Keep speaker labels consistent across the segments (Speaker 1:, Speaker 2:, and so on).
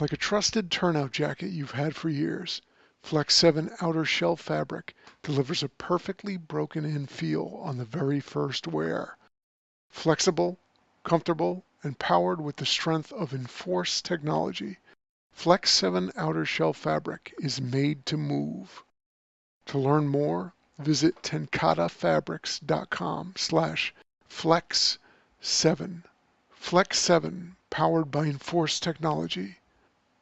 Speaker 1: Like a trusted turnout jacket you've had for years, Flex 7 outer shell fabric delivers a perfectly broken-in feel on the very first wear. Flexible, comfortable, and powered with the strength of Enforce technology, Flex 7 outer shell fabric is made to move. To learn more, visit tencatafabrics.com/flex7. Flex 7, powered by Enforce technology,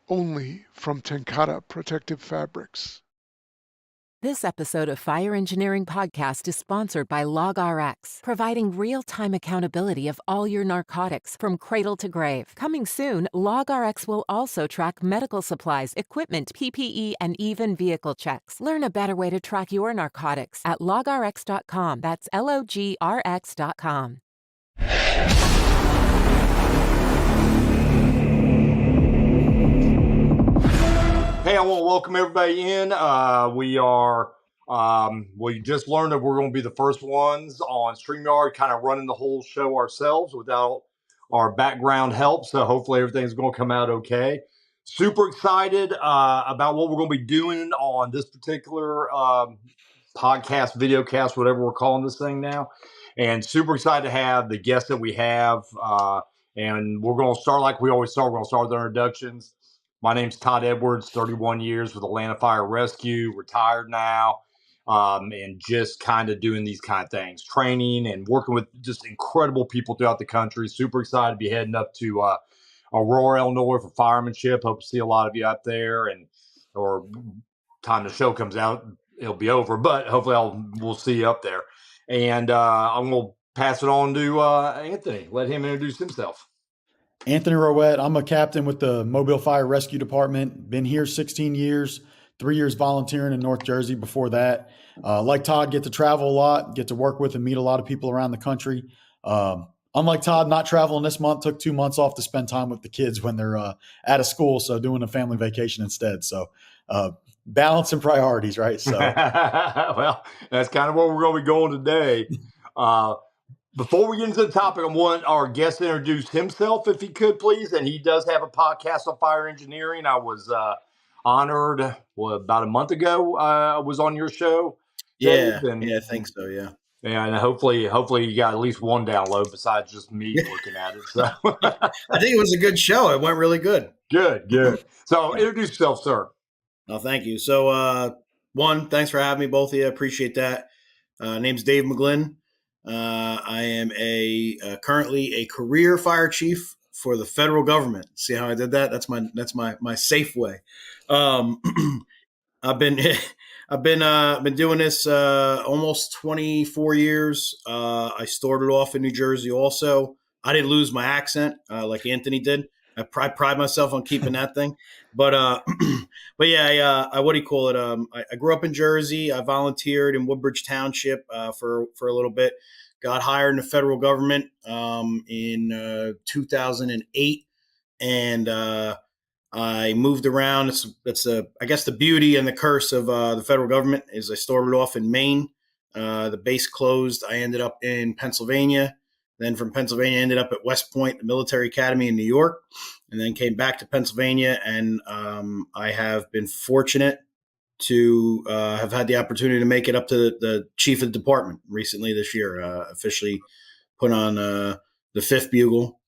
Speaker 1: only from TenCate Protective Fabrics.
Speaker 2: This episode of Fire Engineering Podcast is sponsored by LogRX, providing real-time accountability of all your narcotics from cradle to grave. Coming soon, LogRX will also track medical supplies, equipment, PPE, and even vehicle checks. Learn a better way to track your narcotics at logrx.com. That's LOGRX.com.
Speaker 3: Hey, I want to welcome everybody in. We just learned that we're going to be the first ones on StreamYard, kind of running the whole show ourselves without our background help. So hopefully everything's going to come out okay. Super excited about what we're going to be doing on this particular podcast, videocast, whatever we're calling this thing now. And super excited to have the guests that we have. And we're going to start like we always start. We're going to start with our introductions. My name's Todd Edwards, 31 years with Atlanta Fire Rescue, retired now, and just kind of doing these kind of things, training and working with just incredible people throughout the country. Super excited to be heading up to Aurora, Illinois for firemanship. Hope to see a lot of you out there, or time the show comes out, it'll be over, but hopefully we'll see you up there. And I'm going to pass it on to Anthony. Let him introduce himself.
Speaker 4: Anthony Rowett. I'm a captain with the Mobile Fire Rescue Department. Been here 16 years, 3 years volunteering in North Jersey before that. Like Todd, get to travel a lot, get to work with and meet a lot of people around the country. Unlike Todd, not traveling this month, took 2 months off to spend time with the kids when they're out of school, so doing a family vacation instead. So balance and priorities, right? So,
Speaker 3: well, that's kind of where we're going to be going today. Before we get into the topic, I want our guest to introduce himself, if he could, please. And he does have a podcast on fire engineering. I was honored, about a month ago, I was on your show.
Speaker 5: Yeah, I think so, yeah.
Speaker 3: And hopefully you got at least one download besides just me looking at it. So
Speaker 5: I think it was a good show. It went really good.
Speaker 3: Good. So introduce yourself, sir.
Speaker 5: Oh, thank you. So, one, thanks for having me, both of you. I appreciate that. Name's Dave McGlynn. I am currently a career fire chief for the federal government. See how I did that? That's my safe way. I've been doing this almost 24 years. I started off in New Jersey. Also, I didn't lose my accent like Anthony did. I pride myself on keeping that thing. But yeah, what do you call it? I grew up in Jersey. I volunteered in Woodbridge Township for a little bit. Got hired in the federal government in 2008, and I moved around. I guess the beauty and the curse of the federal government is I started off in Maine. The base closed. I ended up in Pennsylvania. Then from Pennsylvania, I ended up at West Point, the military academy in New York, and then came back to Pennsylvania. And I have been fortunate to have had the opportunity to make it up to the chief of the department recently this year, officially put on the 5th bugle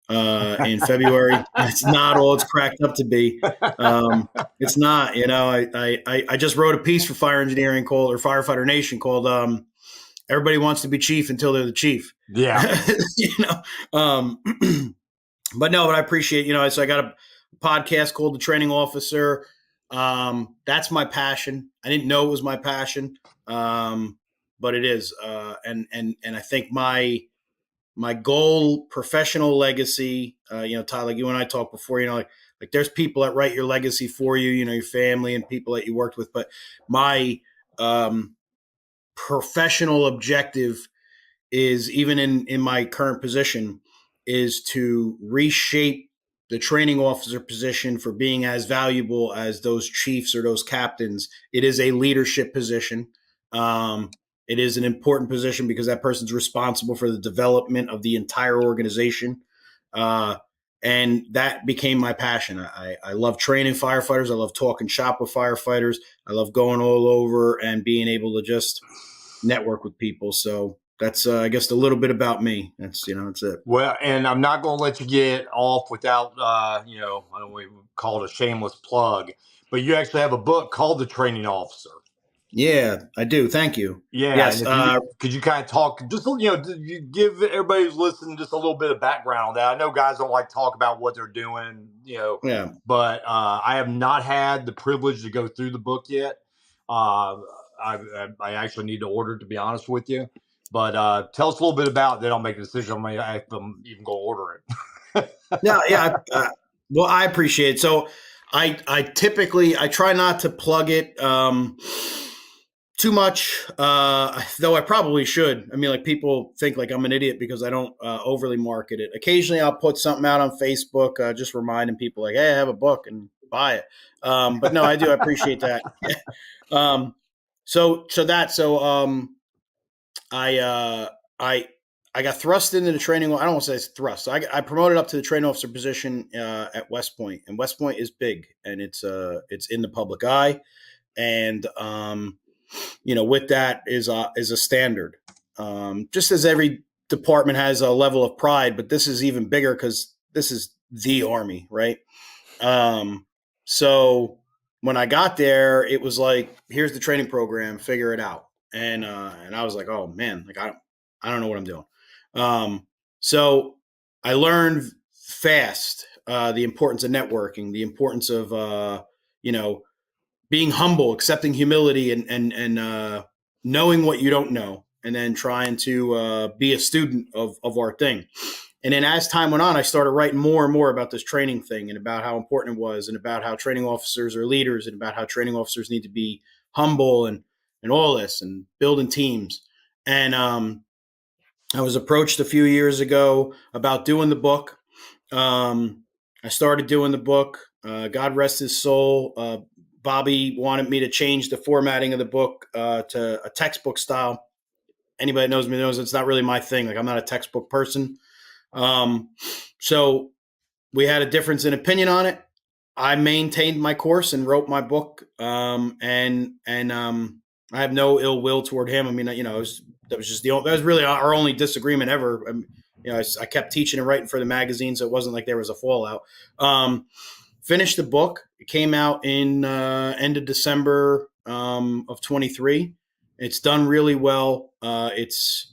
Speaker 5: in February. It's not all it's cracked up to be. It's not, I just wrote a piece for Fire Engineering called, or Firefighter Nation called, everybody wants to be chief until they're the chief.
Speaker 3: Yeah.
Speaker 5: But I appreciate, so I got a podcast called The Training Officer. That's my passion. I didn't know it was my passion. But it is. And I think my goal, professional legacy, Todd, like you and I talked before, like there's people that write your legacy for you, your family and people that you worked with. But my, professional objective is, even in my current position, is to reshape the training officer position for being as valuable as those chiefs or those captains. It is a leadership position. It is an important position because that person's responsible for the development of the entire organization. And that became my passion. I love training firefighters. I love talking shop with firefighters. I love going all over and being able to just network with people. So that's, I guess, a little bit about me. That's it.
Speaker 3: Well, and I'm not going to let you get off without, I don't want to call it a shameless plug, but you actually have a book called The Training Officer.
Speaker 5: Yeah, I do. Thank you.
Speaker 3: Yeah.
Speaker 5: Yes.
Speaker 3: And could you kind of talk, just, you give everybody who's listening just a little bit of background on that? I know guys don't like to talk about what they're doing,
Speaker 5: Yeah.
Speaker 3: but I have not had the privilege to go through the book yet. I actually need to order it, to be honest with you. But tell us a little bit about it, then I'll make a decision on if I'm even going to order it.
Speaker 5: Yeah. Well, I appreciate it. So I typically try not to plug it too much, though I probably should. I mean, like, people think like I'm an idiot because I don't overly market it. Occasionally I'll put something out on Facebook, just reminding people like, hey, I have a book and buy it. But no, I do appreciate that. I got thrust into the training. I don't want to say it's thrust. I promoted up to the training officer position at West Point, and West Point is big, and it's in the public eye, and with that is a standard. Just as every department has a level of pride, but this is even bigger because this is the Army, right? So when I got there, it was like, here's the training program, figure it out, and I was like, oh man, like I don't know what I'm doing. So I learned fast the importance of networking, the importance of being humble, accepting humility, and knowing what you don't know, and then trying to be a student of our thing. And then as time went on, I started writing more and more about this training thing and about how important it was, and about how training officers are leaders, and about how training officers need to be humble and all this, and building teams. And I was approached a few years ago about doing the book. I started doing the book. God rest his soul. Bobby wanted me to change the formatting of the book to a textbook style. Anybody that knows me knows it's not really my thing. Like, I'm not a textbook person. So we had a difference in opinion on it. I maintained my course and wrote my book. And I have no ill will toward him. I mean, that was really our only disagreement ever. I kept teaching and writing for the magazine, so it wasn't like there was a fallout. Finished the book. It came out in end of December of 23. It's done really well. It's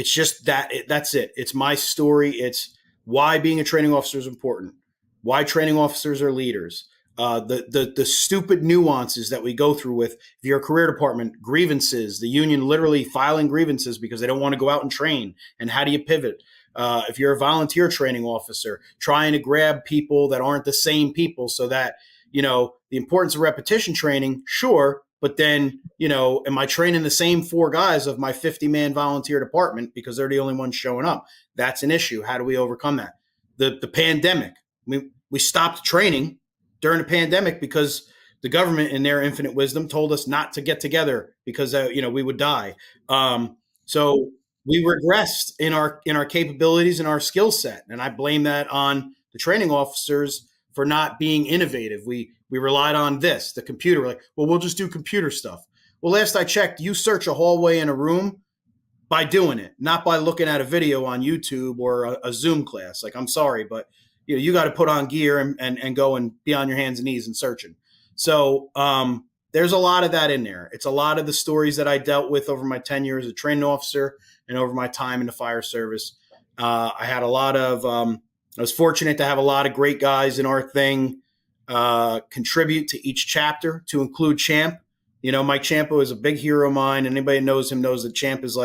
Speaker 5: just that's it. It's my story. It's why being a training officer is important, why training officers are leaders, the stupid nuances that we go through with, if you're a career department, grievances, the union literally filing grievances because they don't want to go out and train. And how do you pivot? If you're a volunteer training officer, trying to grab people that aren't the same people, so that, the importance of repetition training, sure. But then, am I training the same 4 guys of my 50-man volunteer department because they're the only ones showing up? That's an issue. How do we overcome that? The pandemic, we stopped training during the pandemic because the government, in their infinite wisdom, told us not to get together because, we would die. So we regressed in our capabilities and our skill set. And I blame that on the training officers for not being innovative. We relied on the computer. We're like, well, we'll just do computer stuff. Well, last I checked, you search a hallway in a room by doing it, not by looking at a video on YouTube or a Zoom class. Like, I'm sorry, but you got to put on gear and go and be on your hands and knees and searching. So there's a lot of that in there. It's a lot of the stories that I dealt with over my tenure as a training officer and over my time in the fire service. I was fortunate to have a lot of great guys in our thing contribute to each chapter, to include Champ. Mike Champo is a big hero of mine. Anybody who knows him knows that Champ is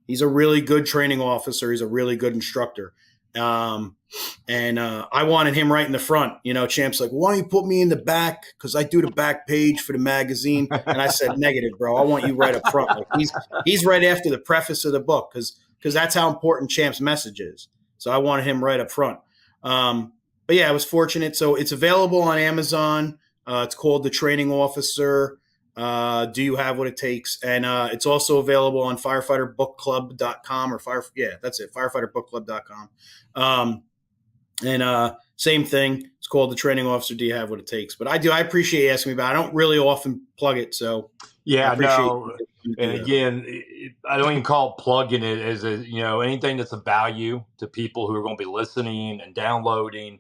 Speaker 5: he's a really good training officer. He's a really good instructor. And I wanted him right in the front. Champ's like, why don't you put me in the back? Because I do the back page for the magazine. And I said, negative, bro. I want you right up front. Like, he's right after the preface of the book because that's how important Champ's message is. So I wanted him right up front. But yeah, I was fortunate. So it's available on Amazon. It's called The Training Officer. Do you have what it takes? And it's also available on firefighterbookclub.com that's it, firefighterbookclub.com. And same thing. It's called the Training Officer. Do you have what it takes? But I appreciate you asking me about it. I don't really often plug it, so
Speaker 3: Yeah,
Speaker 5: I appreciate
Speaker 3: no.
Speaker 5: you
Speaker 3: And again, I don't even call it plugging it as anything that's of value to people who are going to be listening and downloading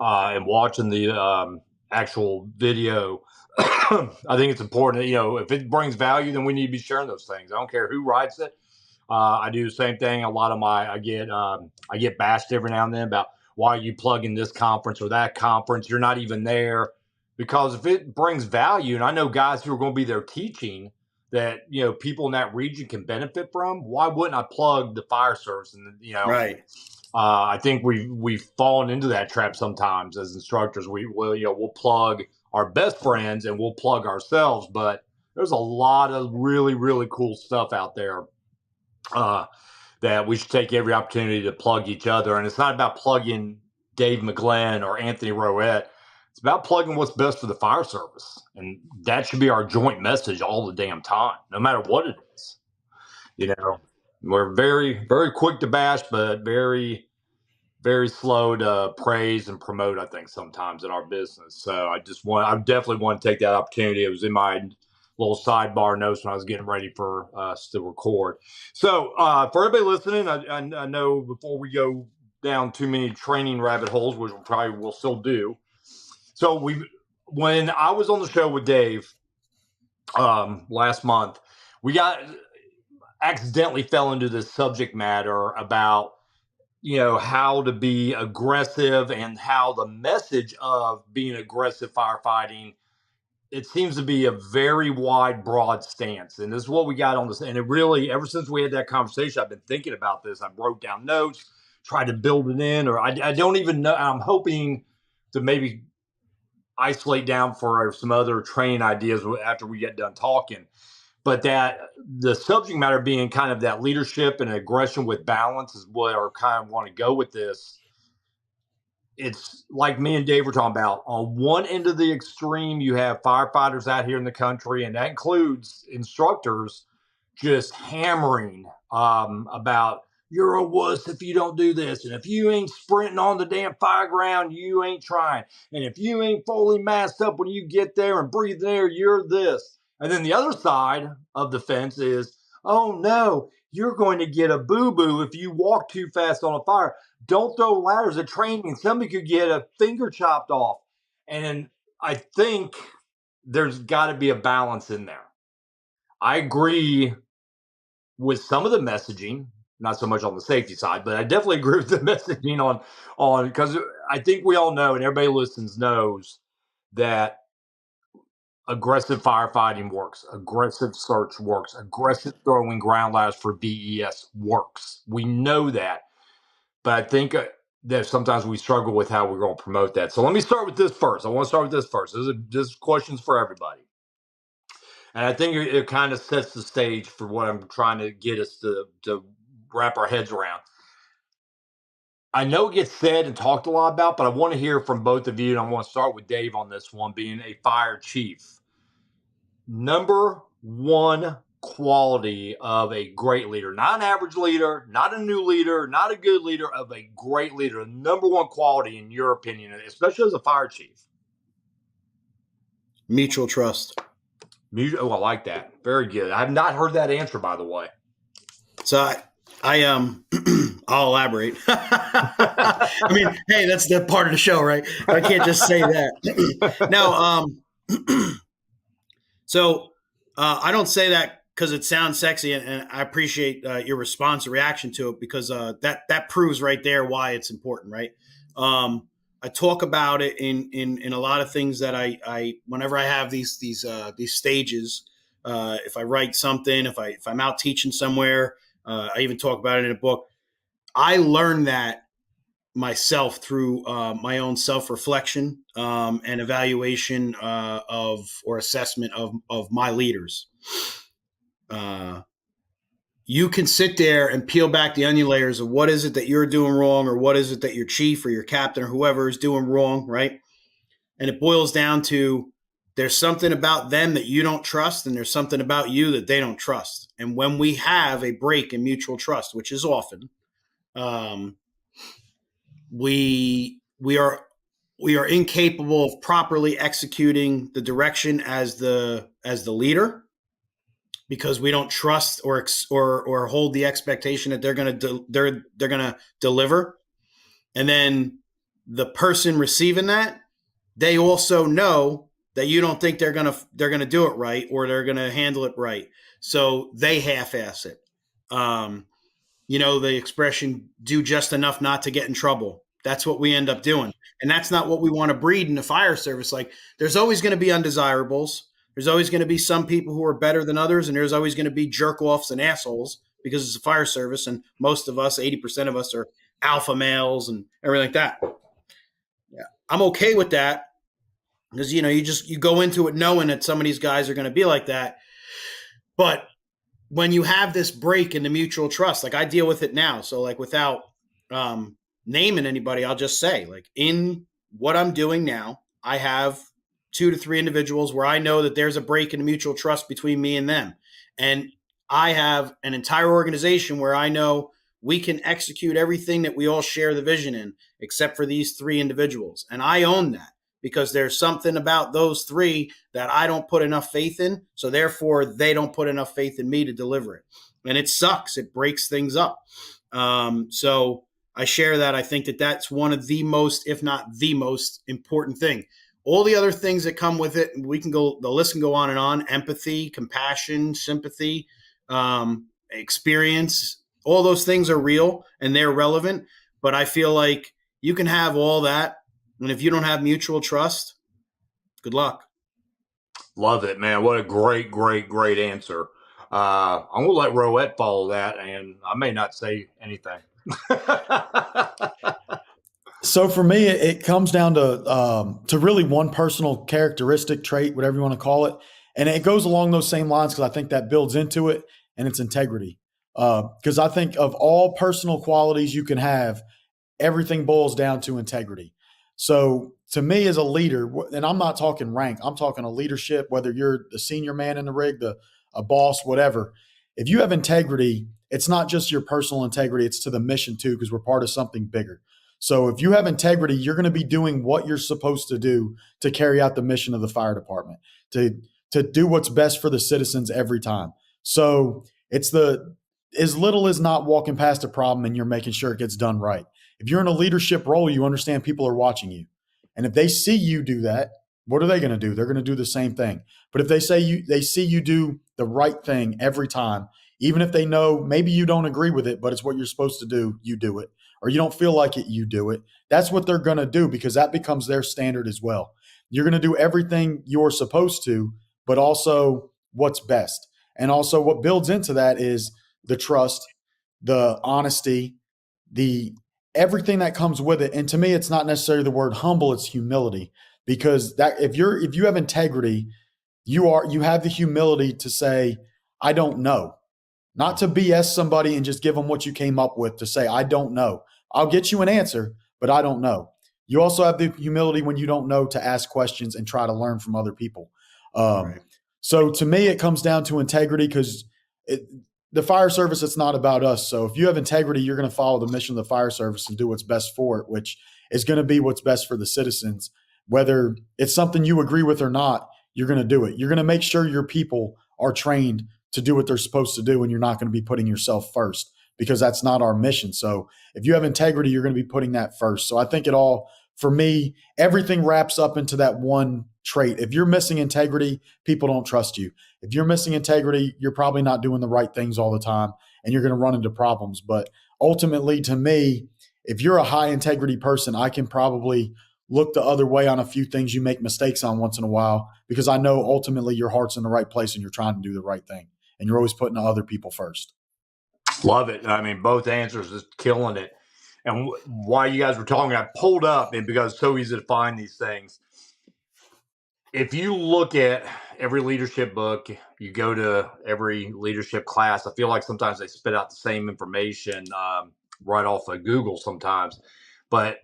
Speaker 3: and watching the actual video. I think it's important that, if it brings value, then we need to be sharing those things. I don't care who writes it. I do the same thing. A lot of I get bashed every now and then about why are you plugging this conference or that conference? You're not even there. Because if it brings value, and I know guys who are going to be there teaching that, people in that region can benefit from, why wouldn't I plug the fire service? And,
Speaker 5: right.
Speaker 3: I think we've fallen into that trap sometimes as instructors. We'll plug our best friends and we'll plug ourselves, but there's a lot of really, really cool stuff out there that we should take every opportunity to plug each other. And it's not about plugging Dave McGlynn or Anthony Rowett. It's about plugging what's best for the fire service. And that should be our joint message all the damn time, no matter what it is. We're very, very quick to bash, but very, very slow to praise and promote, I think, sometimes in our business. So I definitely want to take that opportunity. It was in my little sidebar notes when I was getting ready for us to record. So for everybody listening, I know before we go down too many training rabbit holes, which we probably will still do. So when I was on the show with Dave last month, we accidentally fell into this subject matter about how to be aggressive and how the message of being aggressive firefighting, it seems to be a very wide, broad stance. And this is what we got on this. And it really, ever since we had that conversation, I've been thinking about this. I wrote down notes, tried to build it in, or I don't even know. I'm hoping to maybe isolate down for some other training ideas after we get done talking. But that the subject matter being kind of that leadership and aggression with balance is what I kind of want to go with this. It's like me and Dave were talking about. On one end of the extreme, you have firefighters out here in the country, and that includes instructors just hammering about you're a wuss if you don't do this. And if you ain't sprinting on the damn fire ground, you ain't trying. And if you ain't fully masked up when you get there and breathe air, you're this. And then the other side of the fence is, oh no, you're going to get a boo-boo if you walk too fast on a fire. Don't throw ladders at training. Somebody could get a finger chopped off. And I think there's got to be a balance in there. I agree with some of the messaging, not so much on the safety side, but I definitely agree with the messaging on because I think we all know, and everybody listens knows, that aggressive firefighting works, aggressive search works, aggressive throwing ground ladders for BES works. We know that. But I think that sometimes we struggle with how we're going to promote that. So let me start with this first. I want to start with this first. This is questions for everybody. And I think it kind of sets the stage for what I'm trying to get us to wrap our heads around. I know it gets said and talked a lot about, but I want to hear from both of you. And I want to start with Dave on this one, being a fire chief. Number one quality of a great leader, not an average leader, not a new leader, not a good leader, of a great leader. Number one quality, in your opinion, especially as a fire chief?
Speaker 5: Mutual trust.
Speaker 3: Oh, I like that. Very good. I have not heard that answer, by the way.
Speaker 5: So I'll elaborate. I mean, hey, that's the part of the show, right? I can't just say that. Now, so I don't say that because it sounds sexy, and I appreciate your response or reaction to it, because that proves right there why it's important, right? I talk about it in a lot of things that I whenever I have these stages. If I write something, if I'm out teaching somewhere, I even talk about it in a book. I learned that myself through my own self-reflection and evaluation or assessment of my leaders. You can sit there and peel back the onion layers of what is it that you're doing wrong, or what is it that your chief or your captain or whoever is doing wrong, right? And it boils down to, there's something about them that you don't trust, and there's something about you that they don't trust. And when we have a break in mutual trust, which is often, we are incapable of properly executing the direction as the leader, because we don't trust or hold the expectation that they're going to deliver. And then the person receiving that, they also know that you don't think they're going to do it right, or they're going to handle it right. So they half-ass it. The expression, do just enough not to get in trouble. That's what we end up doing. And that's not what we want to breed in the fire service. Like, there's always going to be undesirables. There's always going to be some people who are better than others. And there's always going to be jerk-offs and assholes, because it's a fire service. And most of us, 80% of us, are alpha males and everything like that. Yeah, I'm okay with that, because, you go into it knowing that some of these guys are going to be like that. But when you have this break in the mutual trust, like, I deal with it now. So, like, without naming anybody, I'll just say, like, in what I'm doing now, I have 2 to 3 individuals where I know that there's a break in the mutual trust between me and them. And I have an entire organization where I know we can execute everything that we all share the vision in, except for these 3 individuals. And I own that, because there's something about those 3 that I don't put enough faith in. So therefore, they don't put enough faith in me to deliver it. And it sucks. It breaks things up. So I share that. I think that that's one of the most, if not the most important thing. All the other things that come with it, the list can go on and on. Empathy, compassion, sympathy, experience, all those things are real and they're relevant. But I feel like you can have all that, and if you don't have mutual trust, good luck.
Speaker 3: Love it, man. What a great, great, great answer. I'm going to let Rowett follow that, and I may not say anything.
Speaker 4: So for me, it comes down to really one personal characteristic, trait, whatever you want to call it. And it goes along those same lines, because I think that builds into it, and it's integrity. Because I think of all personal qualities you can have, everything boils down to integrity. So to me, as a leader, and I'm not talking rank, I'm talking a leadership, whether you're the senior man in the rig, a boss, whatever. If you have integrity, it's not just your personal integrity, it's to the mission too, because we're part of something bigger. So if you have integrity, you're going to be doing what you're supposed to do to carry out the mission of the fire department, to do what's best for the citizens every time. So it's as little as not walking past a problem and you're making sure it gets done right. If you're in a leadership role, you understand people are watching you. And if they see you do that, what are they going to do? They're going to do the same thing. But if they see you do the right thing every time, even if they know maybe you don't agree with it, but it's what you're supposed to do, you do it. Or you don't feel like it, you do it. That's what they're going to do, because that becomes their standard as well. You're going to do everything you're supposed to, but also what's best. And also what builds into that is the trust, the honesty, the everything that comes with it. And to me, it's not necessarily the word humble, it's humility. Because that if you have integrity, you have the humility to say, I don't know. Not to BS somebody and just give them what you came up with, to say, I don't know. I'll get you an answer, but I don't know. You also have the humility when you don't know to ask questions and try to learn from other people. Right. So to me, it comes down to integrity, because the fire service, it's not about us. So if you have integrity, you're going to follow the mission of the fire service and do what's best for it, which is going to be what's best for the citizens. Whether it's something you agree with or not, you're going to do it. You're going to make sure your people are trained to do what they're supposed to do, and you're not going to be putting yourself first, because that's not our mission. So if you have integrity, you're going to be putting that first. So I think for me, everything wraps up into that one trait. If you're missing integrity, people don't trust you. If you're missing integrity, you're probably not doing the right things all the time, and you're going to run into problems. But ultimately, to me, if you're a high integrity person, I can probably look the other way on a few things you make mistakes on once in a while, because I know ultimately your heart's in the right place and you're trying to do the right thing, and you're always putting other people first.
Speaker 3: Love it. I mean, both answers is killing it. And while you guys were talking, I pulled up, and because it's so easy to find these things. If you look at every leadership book, you go to every leadership class, I feel like sometimes they spit out the same information right off of Google sometimes. But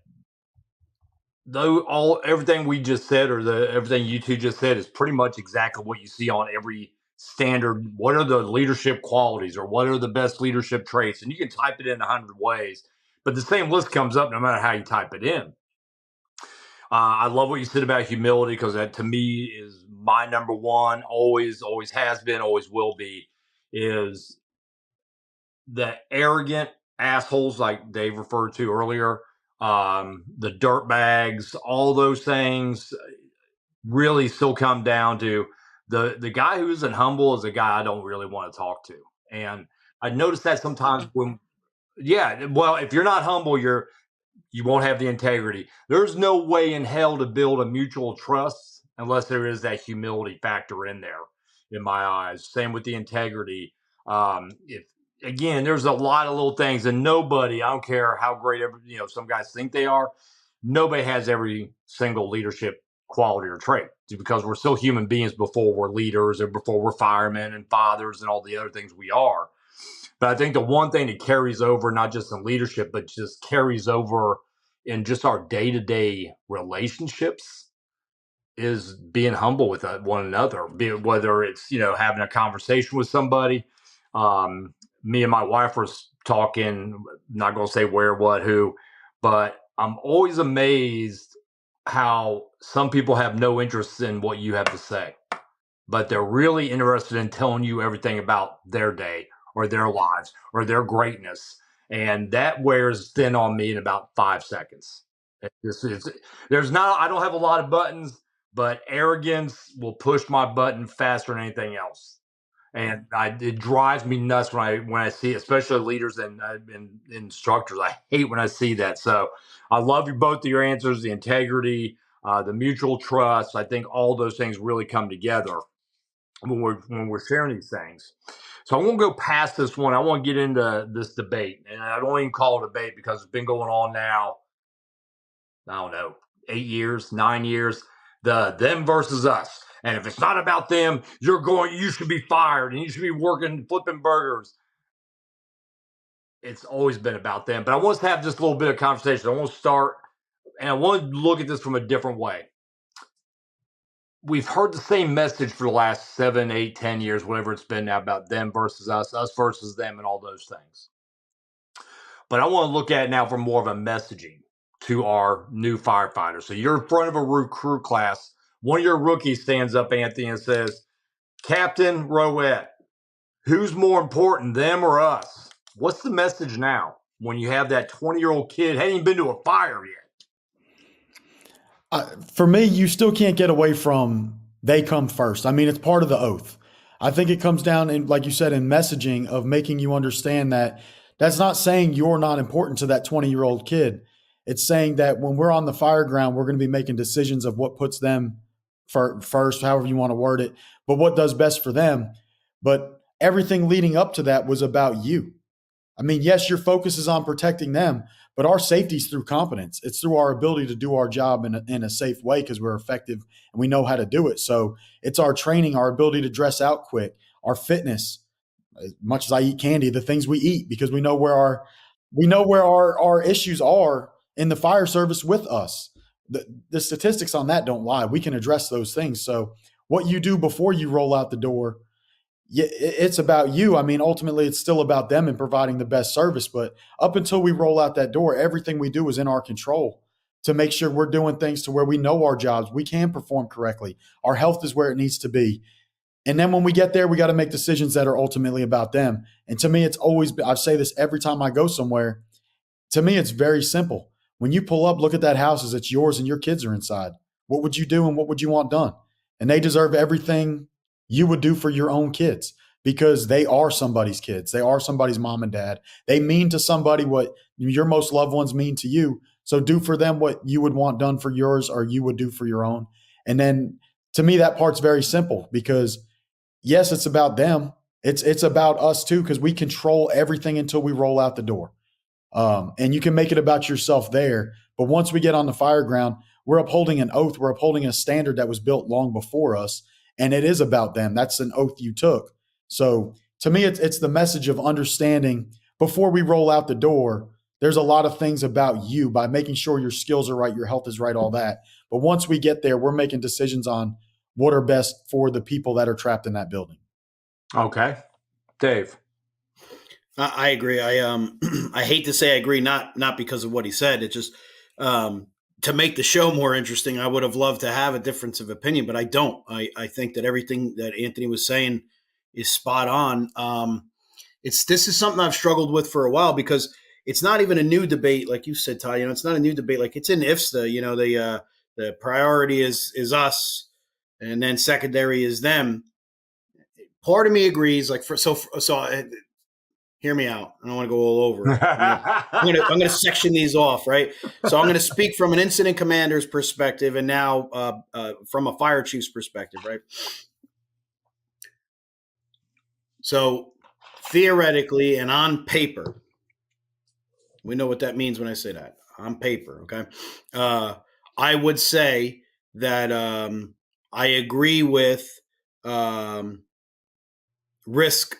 Speaker 3: though everything we just said, or everything you two just said, is pretty much exactly what you see on every standard. What are the leadership qualities, or what are the best leadership traits? And you can type it in 100 ways, but the same list comes up no matter how you type it in. I love what you said about humility, because that to me is my number one, always has been, always will be, is the arrogant assholes like Dave referred to earlier, the dirt bags, all those things really still come down to the guy who isn't humble is a guy I don't really want to talk to. And I notice that sometimes when, yeah, well, if you're not humble, you won't have the integrity. There's no way in hell to build a mutual trust unless there is that humility factor in there, in my eyes. Same with the integrity. If again, there's a lot of little things, and nobody, I don't care how great some guys think they are, nobody has every single leadership quality or trait, because we're still human beings before we're leaders or before we're firemen and fathers and all the other things we are. But I think the one thing that carries over, not just in leadership, but just carries over in just our day-to-day relationships, is being humble with one another. Whether it's, having a conversation with somebody. Me and my wife were talking, not going to say where, what, who, but I'm always amazed how some people have no interest in what you have to say, but they're really interested in telling you everything about their day or their lives or their greatness. And that wears thin on me in about 5 seconds. I don't have a lot of buttons, but arrogance will push my button faster than anything else. And it drives me nuts when I see, especially leaders and instructors. I hate when I see that. So I love both of your answers, the integrity, the mutual trust. I think all those things really come together when we're sharing these things. So I won't go past this one. I want to get into this debate, and I don't even call it a debate because it's been going on now, I don't know, 8 years, 9 years, them versus us. And if it's not about them, you should be fired and you should be working, flipping burgers. It's always been about them. But I want us to have just a little bit of conversation. I want to start, and I want to look at this from a different way. We've heard the same message for the last 7, 8, 10 years, whatever it's been now, about them versus us versus them, and all those things. But I want to look at it now from more of a messaging to our new firefighters. So you're in front of a recruit class. One of your rookies stands up, Anthony, and says, "Captain Rowett, who's more important, them or us?" What's the message now when you have that 20-year-old kid, hadn't even been to a fire yet?
Speaker 4: For me, you still can't get away from they come first. I mean, it's part of the oath. I think it comes down in, like you said, in messaging of making you understand that that's not saying you're not important to that 20-year-old kid. It's saying that when we're on the fire ground, we're going to be making decisions of what puts them first, however you want to word it, but what does best for them. But everything leading up to that was about you. I mean, yes, your focus is on protecting them, but our safety is through competence. It's through our ability to do our job in a safe way because we're effective and we know how to do it. So it's our training, our ability to dress out quick, our fitness. As much as I eat candy, the things we eat, because we know where our issues are in the fire service with us. The statistics on that don't lie. We can address those things. So what you do before you roll out the door, it's about you. I mean, ultimately, it's still about them and providing the best service. But up until we roll out that door, everything we do is in our control to make sure we're doing things to where we know our jobs, we can perform correctly. Our health is where it needs to be. And then when we get there, we got to make decisions that are ultimately about them. And to me, it's always, I say this every time I go somewhere. To me, it's very simple. When you pull up, look at that house as it's yours and your kids are inside. What would you do and what would you want done? And they deserve everything you would do for your own kids because they are somebody's kids. They are somebody's mom and dad. They mean to somebody what your most loved ones mean to you. So do for them what you would want done for yours or you would do for your own. And then to me, that part's very simple because yes, it's about them. It's about us too, because we control everything until we roll out the door. And you can make it about yourself there. But once we get on the fire ground, we're upholding an oath. We're upholding a standard that was built long before us. And it is about them. That's an oath you took. So to me, it's the message of understanding before we roll out the door, there's a lot of things about you by making sure your skills are right, your health is right, all that. But once we get there, we're making decisions on what are best for the people that are trapped in that building.
Speaker 3: Okay. Dave.
Speaker 5: I agree. I hate to say I agree, not because of what he said. It just to make the show more interesting. I would have loved to have a difference of opinion, but I don't. I think that everything that Anthony was saying is spot on. This is something I've struggled with for a while because it's not even a new debate, like you said, Todd. It's not a new debate. Like it's in IFSTA. The priority is us, and then secondary is them. Part of me agrees. Like hear me out. I don't want to go all over it. I'm going to section these off, right? So I'm going to speak from an incident commander's perspective, and now from a fire chief's perspective, right? So theoretically and on paper, we know what that means when I say that. On paper, okay? I would say that I agree with risk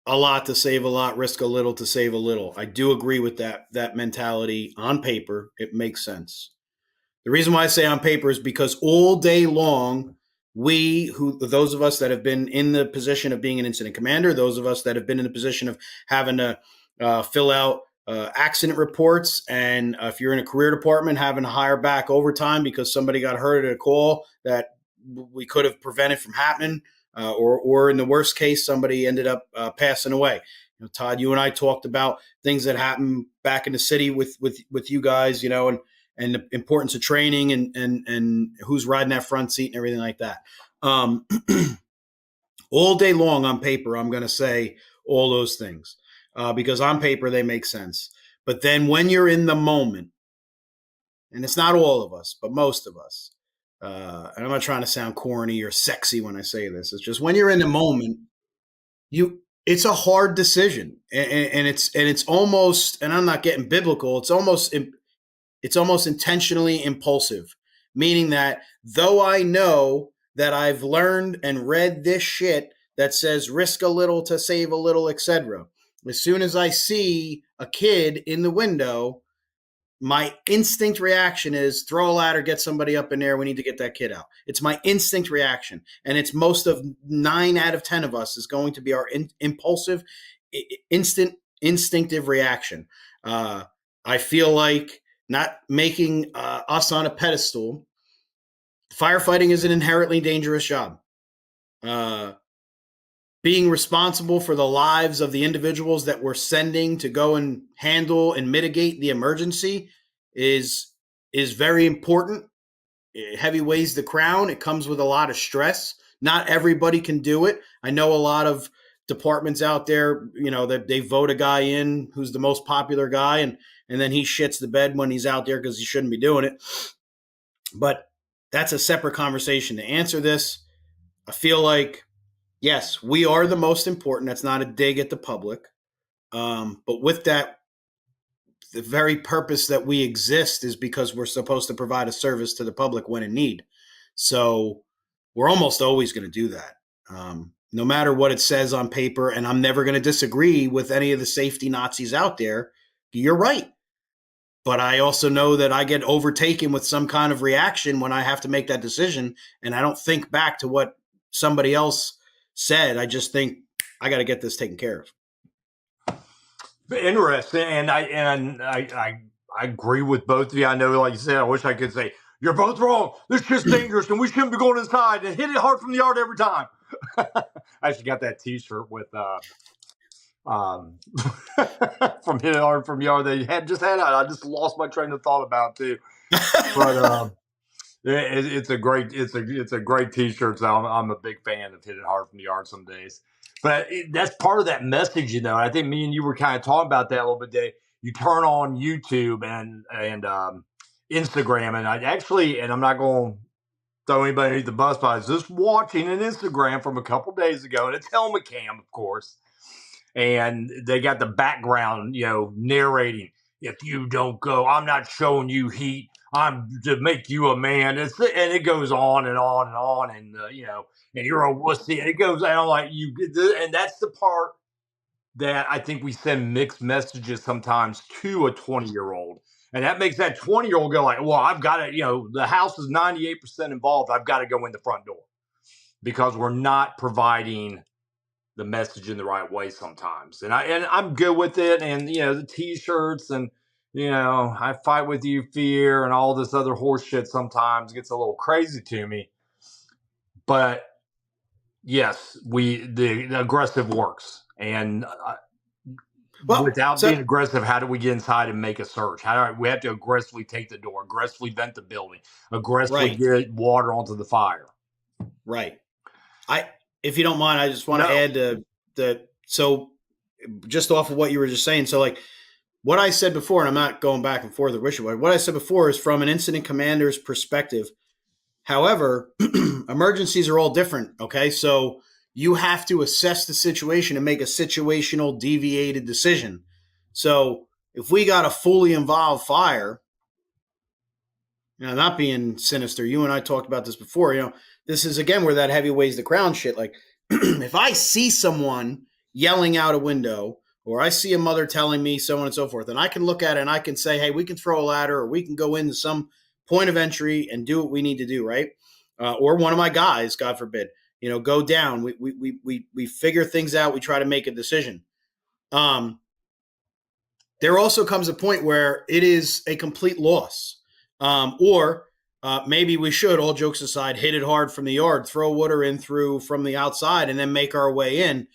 Speaker 5: a lot to save a lot, risk a little to save a little. I do agree with that mentality on paper. It makes sense. The reason why I say on paper is because all day long, those of us that have been in the position of being an incident commander, those of us that have been in the position of having to fill out accident reports, and if you're in a career department, having to hire back overtime because somebody got hurt at a call that we could have prevented from happening, or in the worst case, somebody ended up passing away. Todd, you and I talked about things that happened back in the city with you guys, and the importance of training and who's riding that front seat and everything like that. All day long on paper, I'm going to say all those things because on paper they make sense. But then when you're in the moment, and it's not all of us, but most of us, and I'm not trying to sound corny or sexy when I say this. It's just when you're in the moment, it's a hard decision, and it's almost, and I'm not getting biblical. It's almost intentionally impulsive, meaning that though I know that I've learned and read this shit that says risk a little to save a little, etc., as soon as I see a kid in the window, my instinct reaction is throw a ladder, get somebody up in there. We need to get that kid out. It's my instinct reaction. And it's most of 9 out of 10 of us is going to be our impulsive, instinctive reaction. I feel like not making us on a pedestal. Firefighting is an inherently dangerous job. Being responsible for the lives of the individuals that we're sending to go and handle and mitigate the emergency is very important. It heavy weighs the crown. It comes with a lot of stress. Not everybody can do it. I know a lot of departments out there, that they vote a guy in who's the most popular guy, and then he shits the bed when he's out there because he shouldn't be doing it. But that's a separate conversation. To answer this, I feel like, yes, we are the most important. That's not a dig at the public. But with that, the very purpose that we exist is because we're supposed to provide a service to the public when in need. So we're almost always going to do that. No matter what it says on paper, and I'm never going to disagree with any of the safety Nazis out there. You're right. But I also know that I get overtaken with some kind of reaction when I have to make that decision. And I don't think back to what somebody else said. I just think I got to get this taken care of.
Speaker 3: Interesting. And I agree with both of you. I know, like you said, I wish I could say, you're both wrong. This shit's dangerous and we shouldn't be going inside and hit it hard from the yard every time. I actually got that t-shirt with from Hit It Hard from Yard they had out. I just lost my train of thought about it too. But it's a great t-shirt. So I'm a big fan of Hit It Hard from the Yard some days. But that's part of that message, I think me and you were kind of talking about that a little bit, Dave. You turn on YouTube and Instagram, and I'm not going to throw anybody underneath the bus, but I was just watching an Instagram from a couple days ago, and it's helmet cam, of course. And they got the background, narrating, if you don't go, I'm not showing you heat. I'm to make you a man. And it goes on and on and on. And, and you're a wussy. And it goes on like and that's the part that I think we send mixed messages sometimes to a 20-year-old. And that makes that 20-year-old go like, well, I've got to, the house is 98% involved. I've got to go in the front door because we're not providing the message in the right way sometimes. And I'm good with it. And the t-shirts and I fight with you, fear, and all this other horse shit sometimes gets a little crazy to me. But yes, the aggressive works. And without being aggressive, how do we get inside and make a search? We have to aggressively take the door, aggressively vent the building, aggressively get water onto the fire.
Speaker 5: Right. If you don't mind, I just want to add so just off of what you were just saying. So like what I said before, and I'm not going back and forth or wishy-washy, what I said before is from an incident commander's perspective. However, emergencies are all different. Okay. So you have to assess the situation and make a situational deviated decision. So if we got a fully involved fire, not being sinister, you and I talked about this before, this is again where that heavy weighs the crown shit. Like if I see someone yelling out a window or I see a mother telling me so on and so forth, and I can look at it and I can say, hey, we can throw a ladder or we can go into some point of entry and do what we need to do, right? Or one of my guys, God forbid, go down. We figure things out. We try to make a decision. There also comes a point where it is a complete loss. Or maybe we should, all jokes aside, hit it hard from the yard, throw water in through from the outside, and then make our way in.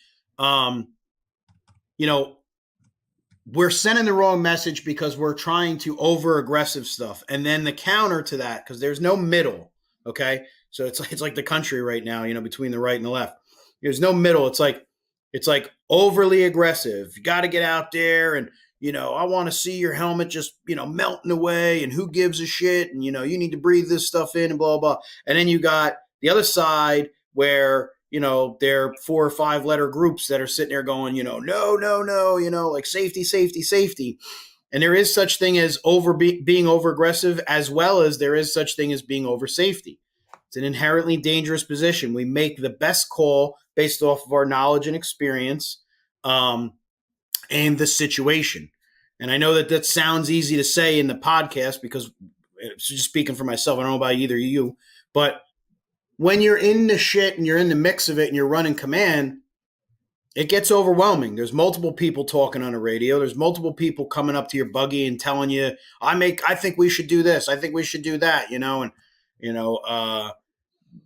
Speaker 5: We're sending the wrong message because we're trying to over-aggressive stuff. And then the counter to that, because there's no middle, okay? So it's like the country right now, between the right and the left. There's no middle. It's like overly aggressive. You got to get out there and, I want to see your helmet just, melting away and who gives a shit and, you need to breathe this stuff in and blah, blah. And then you got the other side where, there are 4 or 5 letter groups that are sitting there going, no, like safety, safety, safety. And there is such thing as being over aggressive, as well as there is such thing as being over safety. It's an inherently dangerous position. We make the best call based off of our knowledge and experience and the situation. And I know that sounds easy to say in the podcast because just speaking for myself, I don't know about either of you, but when you're in the shit and you're in the mix of it and you're running command, it gets overwhelming. There's multiple people talking on the radio. There's multiple people coming up to your buggy and telling you, I think we should do this. I think we should do that, and,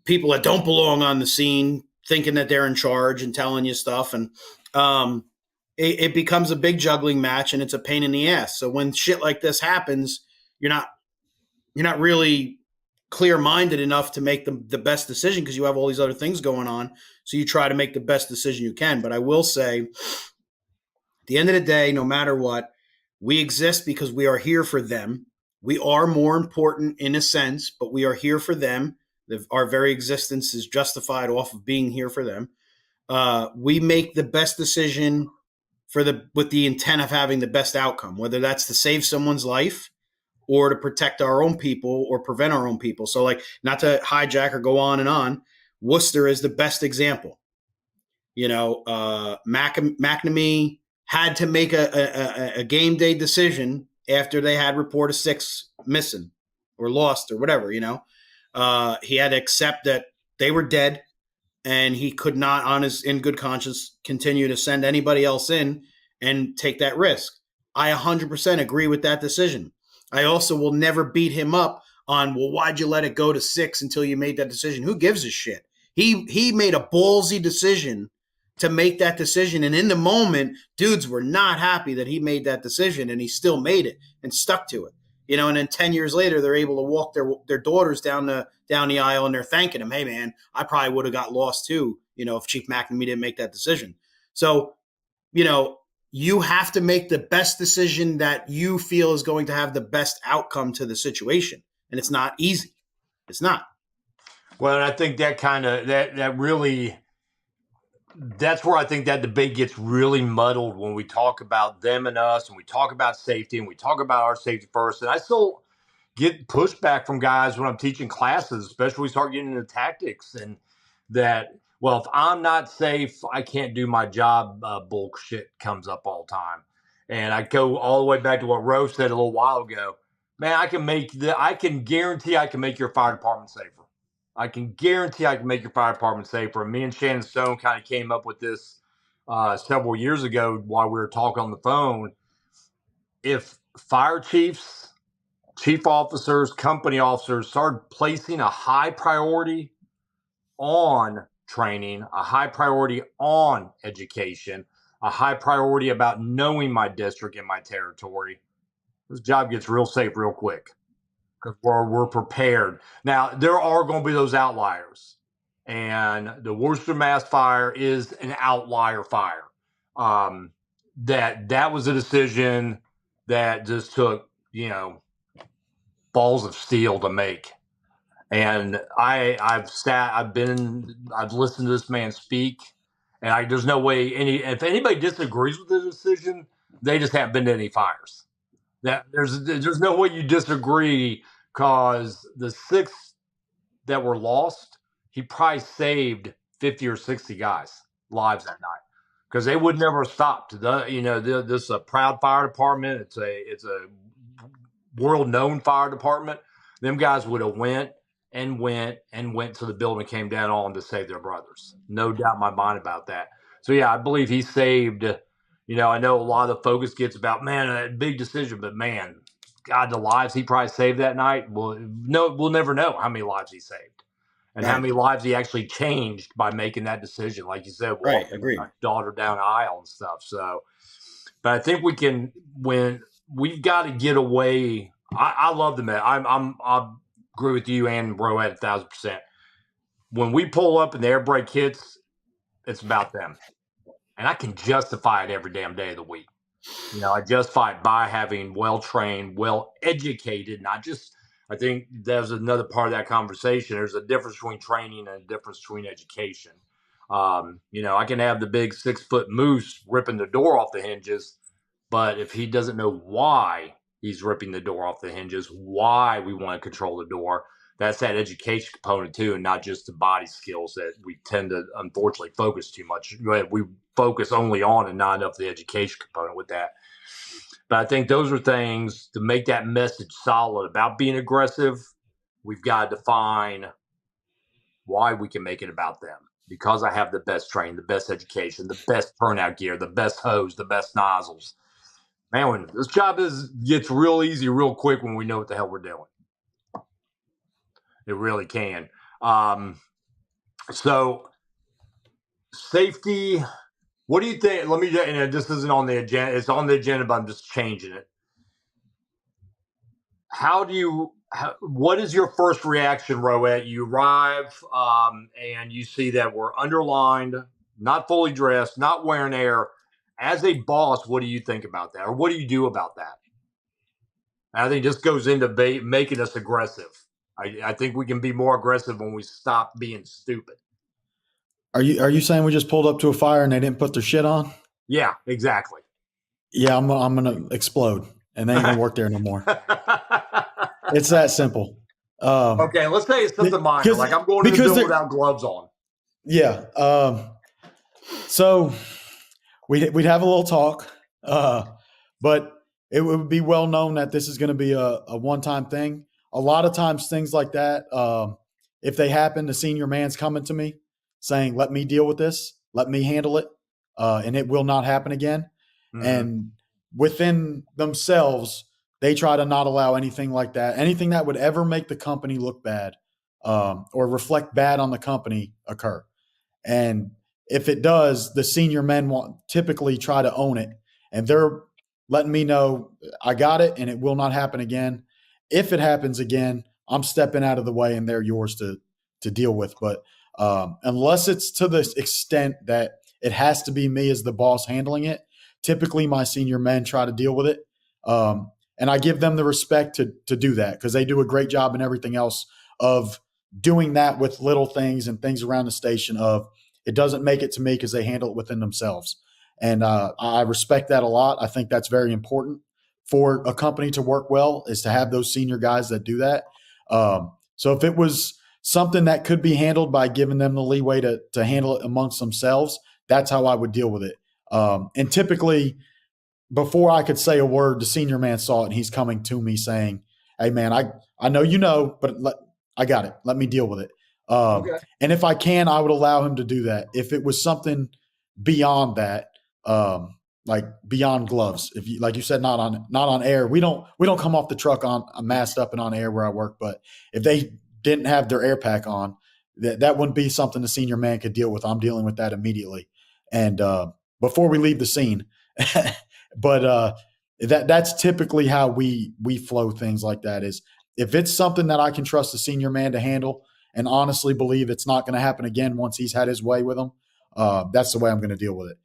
Speaker 5: people that don't belong on the scene thinking that they're in charge and telling you stuff. And it becomes a big juggling match and it's a pain in the ass. So when shit like this happens, you're not really clear-minded enough to make the best decision because you have all these other things going on. So you try to make the best decision you can. But I will say, at the end of the day, no matter what, we exist because we are here for them. We are more important in a sense, but we are here for them. Our very existence is justified off of being here for them. We make the best decision with the intent of having the best outcome, whether that's to save someone's life or to protect our own people or prevent our own people. So like, not to hijack or go on and on, Worcester is the best example. McNamee had to make a game day decision after they had report of 6 missing or lost or whatever, he had to accept that they were dead and he could not in good conscience continue to send anybody else in and take that risk. I 100% agree with that decision. I also will never beat him up on, well, why'd you let it go to 6 until you made that decision? Who gives a shit? He made a ballsy decision to make that decision. And in the moment, dudes were not happy that he made that decision and he still made it and stuck to it. And then 10 years later, they're able to walk their daughters down the aisle and they're thanking him. Hey, man, I probably would have got lost too, if Chief McNamee didn't make that decision. So, you have to make the best decision that you feel is going to have the best outcome to the situation. And it's not easy. It's not.
Speaker 3: Well, and I think that kind of, that really, that's where I think that debate gets really muddled when we talk about them and us and we talk about safety and we talk about our safety first. And I still get pushback from guys when I'm teaching classes, especially when we start getting into tactics and that, well, if I'm not safe, I can't do my job. Bullshit comes up all the time. And I go all the way back to what Rose said a little while ago. Man, I can guarantee I can make your fire department safer. I can guarantee I can make your fire department safer. And me and Shannon Stone kind of came up with this several years ago while we were talking on the phone. If fire chiefs, chief officers, company officers started placing a high priority on training, a high priority on education, a high priority about knowing my district and my territory, this job gets real safe real quick because we're prepared. Now, there are going to be those outliers, and the Worcester Mass fire is an outlier fire. That was a decision that just took, balls of steel to make. And I've listened to this man speak, and there's no way if anybody disagrees with the decision, they just haven't been to any fires. That there's no way you disagree, because the 6 that were lost, he probably saved 50 or 60 guys lives that night, because they would never have stopped. This is a proud fire department. It's a world known fire department. Them guys would have went till the building came down on to save their brothers. No doubt in my mind about that. So yeah, I believe he saved. I know a lot of the focus gets about, man, a big decision, but man, God, the lives he probably saved that night. We'll never know how many lives he saved, and how many lives he actually changed by making that decision. Like you said, walking my daughter down the aisle and stuff. So, but I think we've got to get away. I love the Met. I agree with you and Rowett 1,000%. When we pull up and the air brake hits, it's about them. And I can justify it every damn day of the week. I justify it by having well-trained, well-educated, not just, I think there's another part of that conversation. There's a difference between training and a difference between education. I can have the big 6-foot moose ripping the door off the hinges, but if he doesn't know why he's ripping the door off the hinges, why we want to control the door, that's that education component too, and not just the body skills that we tend to unfortunately focus too much. We focus only on and not enough the education component with that. But I think those are things to make that message solid about being aggressive. We've got to define why we can make it about them. Because I have the best training, the best education, the best turnout gear, the best hose, the best nozzles. Man, when this job gets real easy real quick when we know what the hell we're doing. It really can. So safety, what do you think? This isn't on the agenda. It's on the agenda, but I'm just changing it. What is your first reaction, Rowett? You arrive and you see that we're underlined, not fully dressed, not wearing air. As a boss, what do you think about that? Or what do you do about that? I think this goes into making us aggressive. I think we can be more aggressive when we stop being stupid.
Speaker 4: Are you saying we just pulled up to a fire and they didn't put their shit on?
Speaker 3: Yeah, exactly.
Speaker 4: Yeah, I'm gonna explode and they ain't gonna work there no more. It's that simple.
Speaker 3: Okay, let's say it's something minor, like I'm going to the building without gloves on.
Speaker 4: Yeah. So we'd have a little talk, but it would be well known that this is going to be a one-time thing. A lot of times things like that, if they happen, the senior man's coming to me saying, let me deal with this, let me handle it, and it will not happen again. Mm-hmm. And within themselves, they try to not allow anything like that, anything that would ever make the company look bad or reflect bad on the company occur. And if it does, the senior men typically try to own it, and they're letting me know I got it and it will not happen again. If it happens again, I'm stepping out of the way and they're yours to deal with. But unless it's to the extent that it has to be me as the boss handling it, typically my senior men try to deal with it. And I give them the respect to do that, because they do a great job and everything else of doing that with little things and things around the station of it doesn't make it to me because they handle it within themselves. And I respect that a lot. I think that's very important for a company to work well, is to have those senior guys that do that. So if it was something that could be handled by giving them the leeway to handle it amongst themselves, that's how I would deal with it. And typically, before I could say a word, the senior man saw it and he's coming to me saying, hey man, I know you know, but I got it. Let me deal with it. Okay. And if I can, I would allow him to do that. If it was something beyond that, like beyond gloves. If you, like you said, not on air. We don't come off the truck on masked up and on air where I work. But if they didn't have their air pack on, that wouldn't be something the senior man could deal with. I'm dealing with that immediately, and before we leave the scene. But that's typically how we flow things like that. Is if it's something that I can trust the senior man to handle, and honestly believe it's not going to happen again once he's had his way with them, that's the way I'm going to deal with it.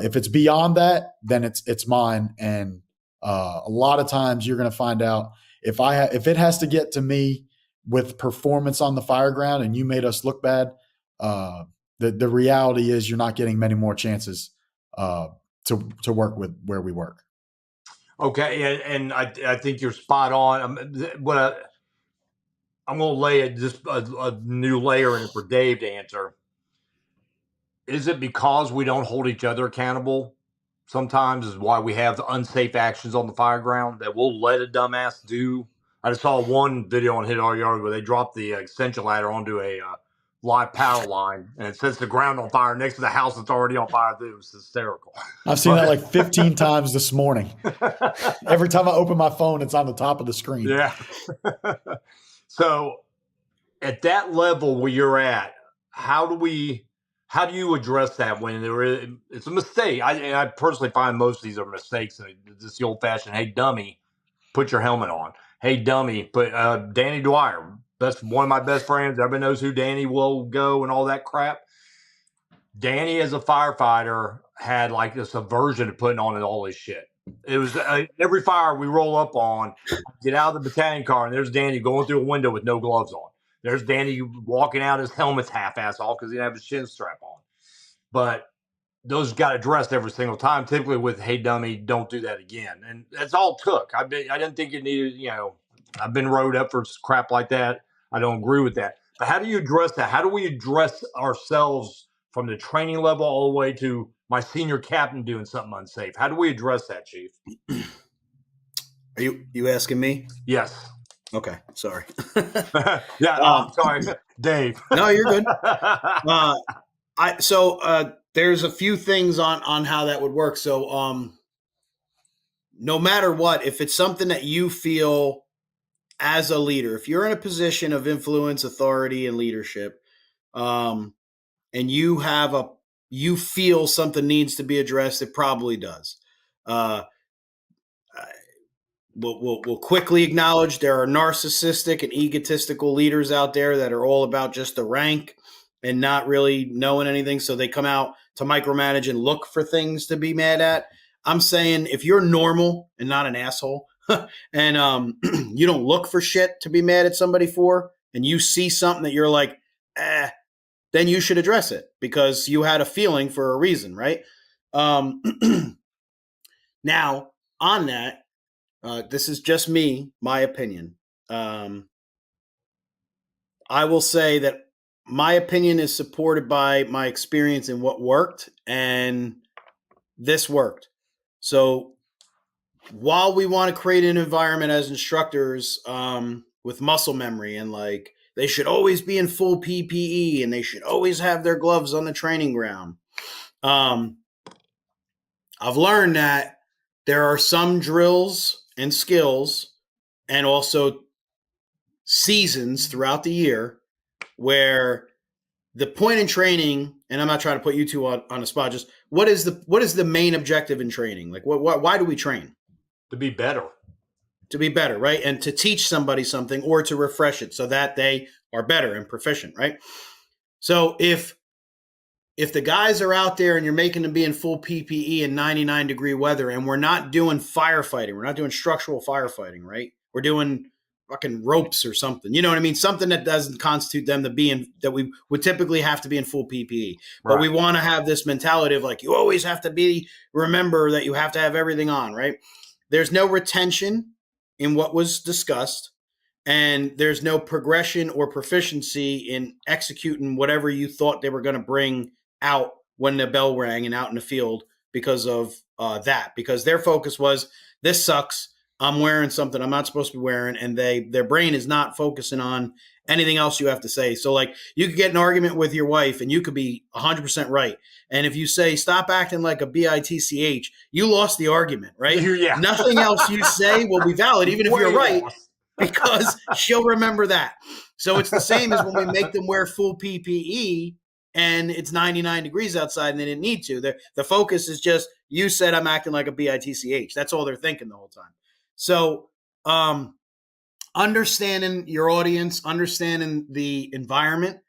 Speaker 4: If it's beyond that, then it's mine. And a lot of times you're going to find out if it has to get to me with performance on the fire ground and you made us look bad, the reality is you're not getting many more chances to work with where we work.
Speaker 3: Okay, and I think you're spot on. I'm going to lay just a new layer in it for Dave to answer. Is it because we don't hold each other accountable? Sometimes is why we have the unsafe actions on the fire ground that we'll let a dumbass do. I just saw one video on Hit Our Yard where they dropped the extension ladder onto a live power line, and it sets the ground on fire next to the house that's already on fire. It was hysterical.
Speaker 4: I've seen that like 15 times this morning. Every time I open my phone, it's on the top of the screen.
Speaker 3: Yeah. So at that level where you're at, how do you address that when it's a mistake? I personally find most of these are mistakes. Just the old fashioned, hey, dummy, put your helmet on. Hey, dummy, put Danny Dwyer. That's one of my best friends. Everybody knows who Danny will go and all that crap. Danny, as a firefighter, had like this aversion to putting on all this shit. It was every fire we roll up on, get out of the battalion car, and there's Danny going through a window with no gloves on. There's Danny walking out, his helmet's half-ass off because he didn't have his shin strap on. But those got addressed every single time, typically with, hey, dummy, don't do that again. And that's all it took. I didn't think it needed, I've been rode up for crap like that. I don't agree with that. But how do you address that? How do we address ourselves from the training level all the way to my senior captain doing something unsafe? How do we address that, Chief?
Speaker 5: Are you asking me?
Speaker 3: Yes.
Speaker 5: Okay, sorry.
Speaker 3: Yeah, sorry, Dave.
Speaker 5: No, you're good. There's a few things on how that would work. So, no matter what, if it's something that you feel as a leader, if you're in a position of influence, authority, and leadership, and you feel something needs to be addressed, it probably does. We'll quickly acknowledge there are narcissistic and egotistical leaders out there that are all about just the rank and not really knowing anything. So they come out to micromanage and look for things to be mad at. I'm saying if you're normal and not an asshole and you don't look for shit to be mad at somebody for, and you see something that you're like, then you should address it because you had a feeling for a reason, right? Now, on that, this is just me, my opinion. I will say that my opinion is supported by my experience in what worked, and this worked. So while we want to create an environment as instructors with muscle memory and like they should always be in full PPE and they should always have their gloves on the training ground, I've learned that there are some drills and skills and also seasons throughout the year where the point in training, and I'm not trying to put you two on the spot, just what is the main objective in training? Like why do we train?
Speaker 3: To be better.
Speaker 5: To be better, right? And to teach somebody something or to refresh it so that they are better and proficient, right? So if the guys are out there and you're making them be in full PPE in 99-degree weather and we're not doing firefighting, we're not doing structural firefighting, right? We're doing fucking ropes or something. You know what I mean? Something that doesn't constitute them to be in, that we would typically have to be in full PPE. But we want to have this mentality of like, you always have to remember that you have to have everything on, right? There's no retention in what was discussed, and there's no progression or proficiency in executing whatever you thought they were going to bring out when the bell rang and out in the field because of that. Because their focus was, this sucks. I'm wearing something I'm not supposed to be wearing, and their brain is not focusing on anything else you have to say. So like you could get an argument with your wife and you could be 100% right. And if you say, stop acting like a bitch, you lost the argument, right?
Speaker 3: Yeah.
Speaker 5: Nothing else you say will be valid, even if
Speaker 3: Way
Speaker 5: you're right,
Speaker 3: lost.
Speaker 5: because she'll remember that. So it's the same as when we make them wear full PPE and it's 99 degrees outside and they didn't need to. The focus is just, you said I'm acting like a bitch. That's all they're thinking the whole time. So understanding your audience, understanding the environment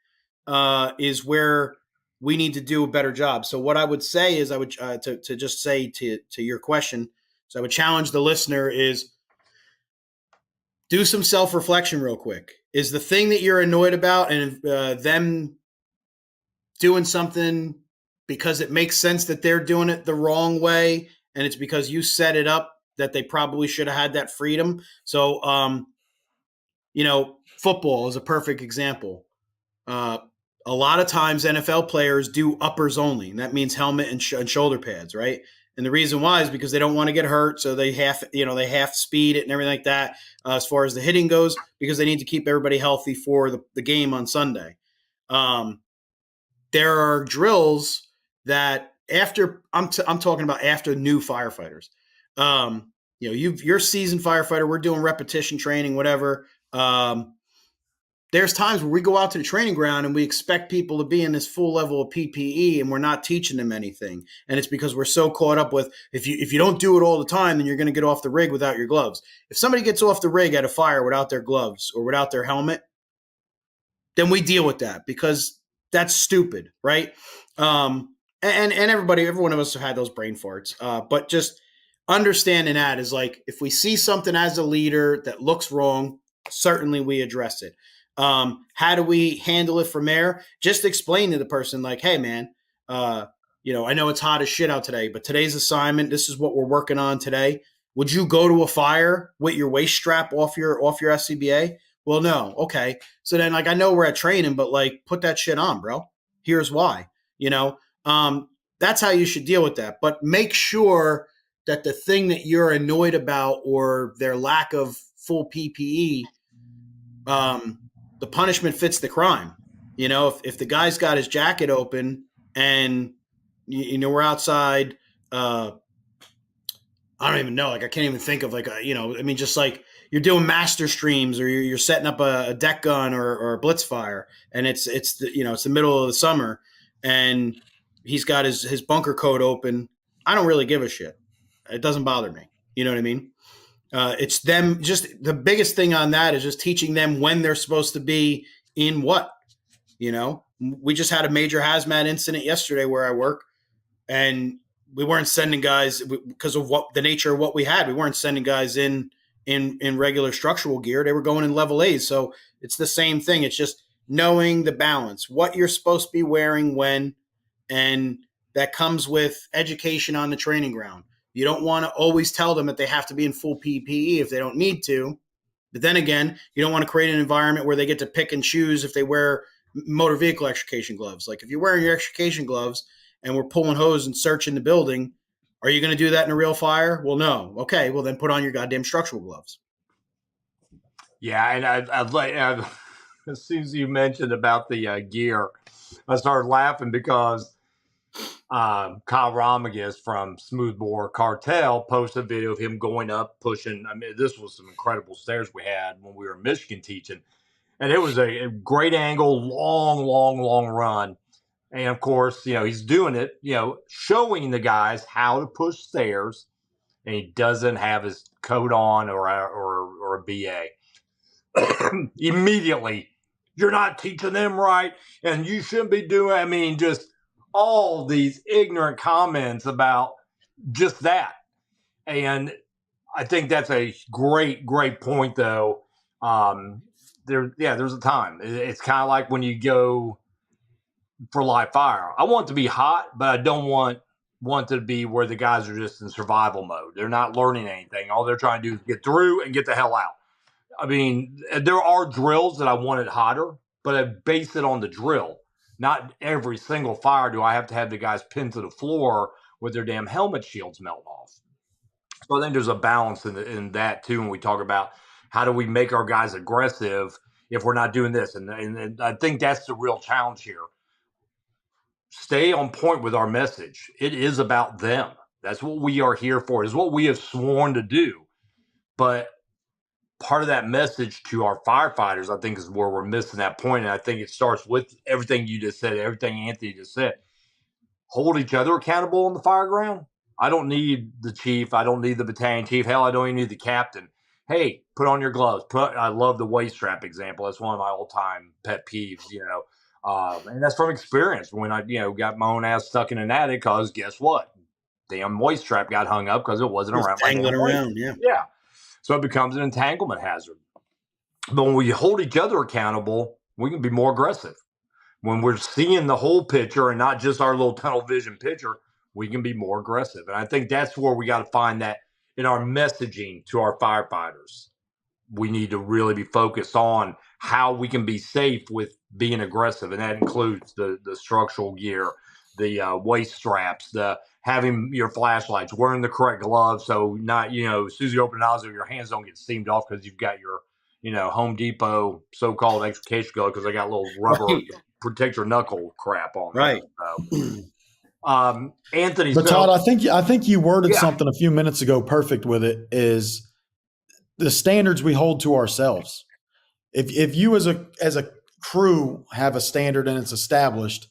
Speaker 5: is where we need to do a better job. So what I would say is I would to just say to your question, so I would challenge the listener is do some self-reflection real quick. Is the thing that you're annoyed about and them doing something because it makes sense that they're doing it the wrong way and it's because you set it up that they probably should have had that freedom? So, football is a perfect example. A lot of times NFL players do uppers only, and that means helmet and shoulder pads, right? And the reason why is because they don't want to get hurt, so they half speed it and everything like that as far as the hitting goes, because they need to keep everybody healthy for the game on Sunday. There are drills that after I'm talking about after new firefighters. You're a seasoned firefighter. We're doing repetition training, whatever. There's times where we go out to the training ground and we expect people to be in this full level of PPE and we're not teaching them anything. And it's because we're so caught up with, if you don't do it all the time, then you're going to get off the rig without your gloves. If somebody gets off the rig at a fire without their gloves or without their helmet, then we deal with that because that's stupid, right? And every one of us have had those brain farts. But just understanding that is like, if we see something as a leader that looks wrong, certainly we address it. How do we handle it from there? Just explain to the person like, hey man, I know it's hot as shit out today, but today's assignment, this is what we're working on today. Would you go to a fire with your waist strap off your SCBA? Well, no. Okay. So then like, I know we're at training, but like put that shit on, bro. Here's why, that's how you should deal with that. But make sure that the thing that you're annoyed about or their lack of full PPE, the punishment fits the crime. If the guy's got his jacket open and we're outside, I don't even know. Like I can't even think of just like you're doing master streams or you're setting up a deck gun or a blitz fire, and it's the middle of the summer, and he's got his bunker coat open. I don't really give a shit. It doesn't bother me. You know what I mean? It's them. Just the biggest thing on that is just teaching them when they're supposed to be in what. We just had a major hazmat incident yesterday where I work, and we weren't sending guys because of what the nature of what we had. We weren't sending guys in regular structural gear. They were going in level A's. So it's the same thing. It's just knowing the balance, what you're supposed to be wearing when, and that comes with education on the training ground. You don't want to always tell them that they have to be in full PPE if they don't need to. But then again, you don't want to create an environment where they get to pick and choose if they wear motor vehicle extrication gloves. Like if you're wearing your extrication gloves and we're pulling hose and searching the building, are you going to do that in a real fire? Well, no. Okay, well then put on your goddamn structural gloves.
Speaker 3: Yeah, and I'd like, as soon as you mentioned about the gear, I started laughing because Kyle Romagus from Smoothbore Cartel posted a video of him going up, pushing. I mean, this was some incredible stairs we had when we were in Michigan teaching. And it was a great angle, long run. And of course, he's doing it, showing the guys how to push stairs. And he doesn't have his coat on or a BA. Immediately, you're not teaching them right. And you shouldn't be doing, just all these ignorant comments about just that. And I think that's a great point, though. There's a time. It's kind of like when you go for live fire. I want it to be hot, but I don't want it to be where the guys are just in survival mode. They're not learning anything. All they're trying to do is get through and get the hell out. There are drills that I want it hotter, but I base it on the drill. Not every single fire do I have to have the guys pinned to the floor with their damn helmet shields melting off. So I think there's a balance in that too. When we talk about how do we make our guys aggressive if we're not doing this, and I think that's the real challenge here. Stay on point with our message. It is about them. That's what we are here for. Is what we have sworn to do. But part of that message to our firefighters, I think, is where we're missing that point. And I think it starts with everything you just said, everything Anthony just said. Hold each other accountable on the fire ground. I don't need the chief. I don't need the battalion chief. Hell, I don't even need the captain. Hey, put on your gloves. I love the waist strap example. That's one of my all-time pet peeves, and that's from experience when I, got my own ass stuck in an attic because guess what? Damn waist strap got hung up because it wasn't around my damn waist. Yeah. So it becomes an entanglement hazard. But when we hold each other accountable, we can be more aggressive. When we're seeing the whole picture and not just our little tunnel vision picture, we can be more aggressive. And I think that's where we got to find that in our messaging to our firefighters. We need to really be focused on how we can be safe with being aggressive. And that includes the structural gear, the waist straps, the having your flashlights, wearing the correct gloves. So not, as soon as you open the nozzle, your hands don't get steamed off because you've got your, Home Depot so-called extrication glove because they got little rubber protect your knuckle crap on
Speaker 5: right.
Speaker 3: There. So, Anthony,
Speaker 4: but Todd, I think you worded something a few minutes ago perfect with it is the standards we hold to ourselves. If you as a crew have a standard and it's established,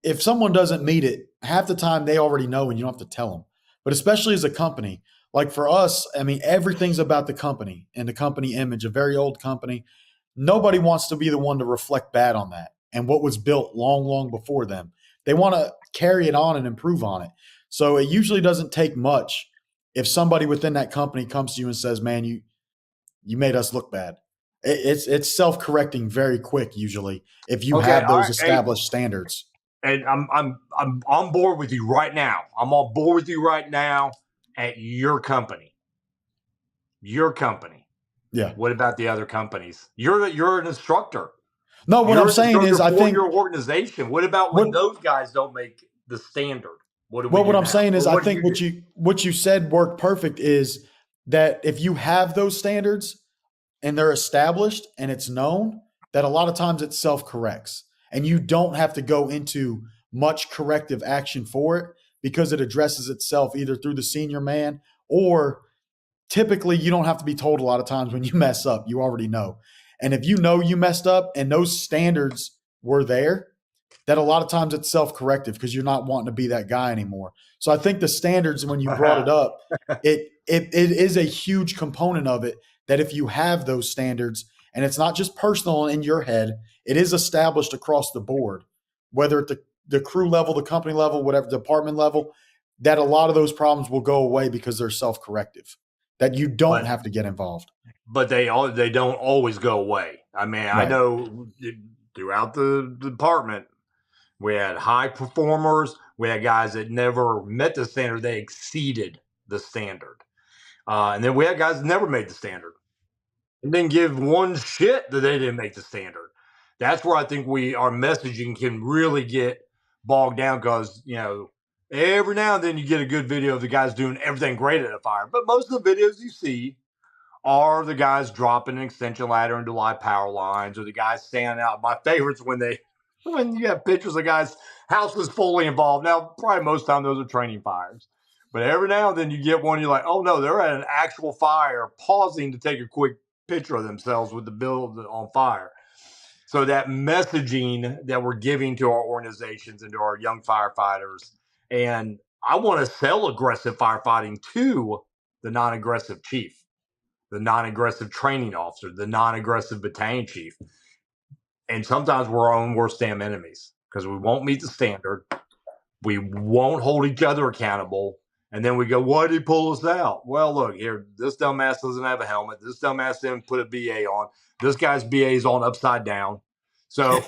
Speaker 4: if someone doesn't meet it, half the time they already know and you don't have to tell them. But especially as a company, like for us, I mean, everything's about the company and the company image, a very old company. Nobody wants to be the one to reflect bad on that and what was built long, long before them. They want to carry it on and improve on it. So it usually doesn't take much if somebody within that company comes to you and says, man, you made us look bad. It's self-correcting very quick usually if you have those established standards.
Speaker 3: And I'm on board with you right now. I'm on board with you right now at your company. Your company.
Speaker 4: Yeah.
Speaker 3: What about the other companies? You're an instructor.
Speaker 4: No, what I'm saying is I think
Speaker 3: your organization. What about when those guys don't make the standard?
Speaker 4: What I'm saying is I think what you said worked perfect is that if you have those standards and they're established and it's known, that a lot of times it self-corrects. And you don't have to go into much corrective action for it because it addresses itself either through the senior man or typically you don't have to be told a lot of times when you mess up. You already know. And if you know you messed up and those standards were there, that a lot of times it's self-corrective because you're not wanting to be that guy anymore. So I think the standards, when you brought it up, it is a huge component of it that if you have those standards, and it's not just personal in your head, it is established across the board, whether at the crew level, the company level, whatever department level, that a lot of those problems will go away because they're self-corrective, that you don't have to get involved.
Speaker 3: But they don't always go away. I mean, right. I know throughout the department, we had high performers. We had guys that never met the standard. They exceeded the standard. And then we had guys that never made the standard. And didn't give one shit that they didn't make the standard. That's where I think our messaging can really get bogged down because, every now and then you get a good video of the guys doing everything great at a fire. But most of the videos you see are the guys dropping an extension ladder into live power lines or the guys standing out. My favorites when you have pictures of guys' house is fully involved. Now, probably most of the time those are training fires. But every now and then you get one, you're like, oh no, they're at an actual fire, pausing to take a quick picture of themselves with the build on fire. So that messaging that we're giving to our organizations and to our young firefighters, and I want to sell aggressive firefighting to the non-aggressive chief, the non-aggressive training officer, the non-aggressive battalion chief. And sometimes we're our own worst damn enemies because we won't meet the standard. We won't hold each other accountable. And then we go, why did he pull us out? Well, look, here, this dumbass doesn't have a helmet. This dumbass didn't put a BA on. This guy's BA is on upside down. So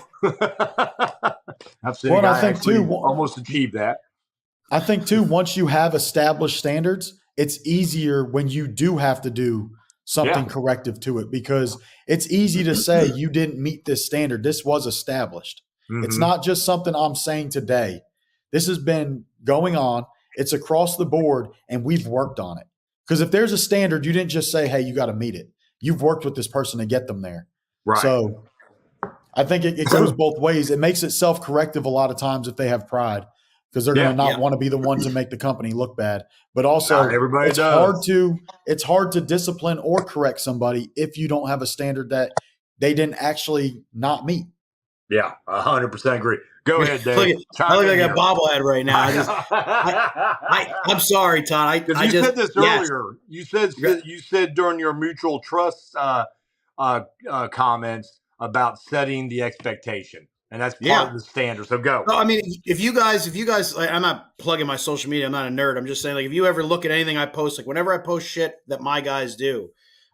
Speaker 3: I've seen a guy almost achieve that.
Speaker 4: I think, too, once you have established standards, it's easier when you do have to do something corrective to it because it's easy to say you didn't meet this standard. This was established. Mm-hmm. It's not just something I'm saying today. This has been going on. It's across the board, and we've worked on it. Because if there's a standard, you didn't just say, hey, you got to meet it. You've worked with this person to get them there.
Speaker 3: Right.
Speaker 4: So I think it goes both ways. It makes it self-corrective a lot of times if they have pride, because they're going to not want to be the one to make the company look bad. But also, it's hard to discipline or correct somebody if you don't have a standard that they didn't actually not meet.
Speaker 3: Yeah, 100% agree. Go ahead, Dave.
Speaker 5: I look like a bobblehead right now. I'm sorry, Todd.
Speaker 3: Because you said this earlier. You said during your mutual trust comments about setting the expectation, and that's part of the standard. So go.
Speaker 5: No, I mean, if you guys, like, I'm not plugging my social media. I'm not a nerd. I'm just saying, like, if you ever look at anything I post, like whenever I post shit that my guys do,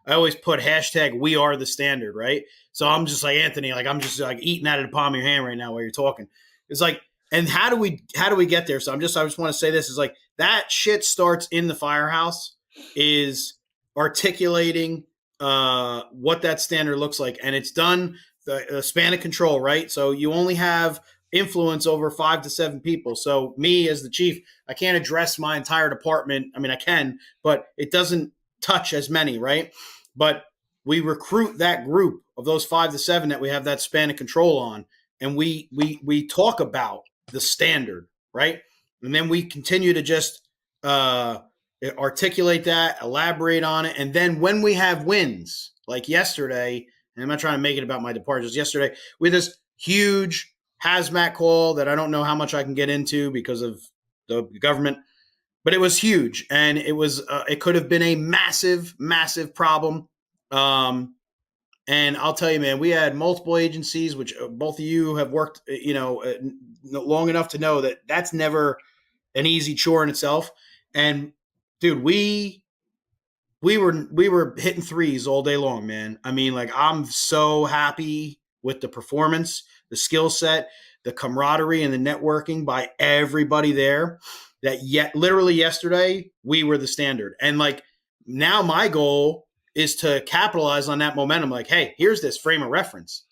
Speaker 5: I always put hashtag we are the standard, right? So I'm just like Anthony, like I'm just like eating out of the palm of your hand right now while you're talking. It's like, and how do we get there? So I just want to say this is like that shit starts in the firehouse is articulating what that standard looks like, and it's done the span of control, right? So you only have influence over 5 to 7 people. So me as the chief, I can't address my entire department. I mean, I can, but it doesn't touch as many, right? But we recruit that group of those 5 to 7 that we have that span of control on, and we talk about the standard, right? And then we continue to just articulate that, elaborate on it, and then when we have wins, like yesterday, and I'm not trying to make it about my departures. Yesterday, we had this huge hazmat call that I don't know how much I can get into because of the government. But it was huge, and it was it could have been a massive, massive problem. And I'll tell you, man, we had multiple agencies, which both of you have worked, long enough to know that that's never an easy chore in itself. And dude, we were hitting threes all day long, man. I mean, like I'm so happy with the performance, the skill set, the camaraderie, and the networking by everybody there. That yet literally yesterday we were the standard. And like now my goal is to capitalize on that momentum. Like, hey, here's this frame of reference.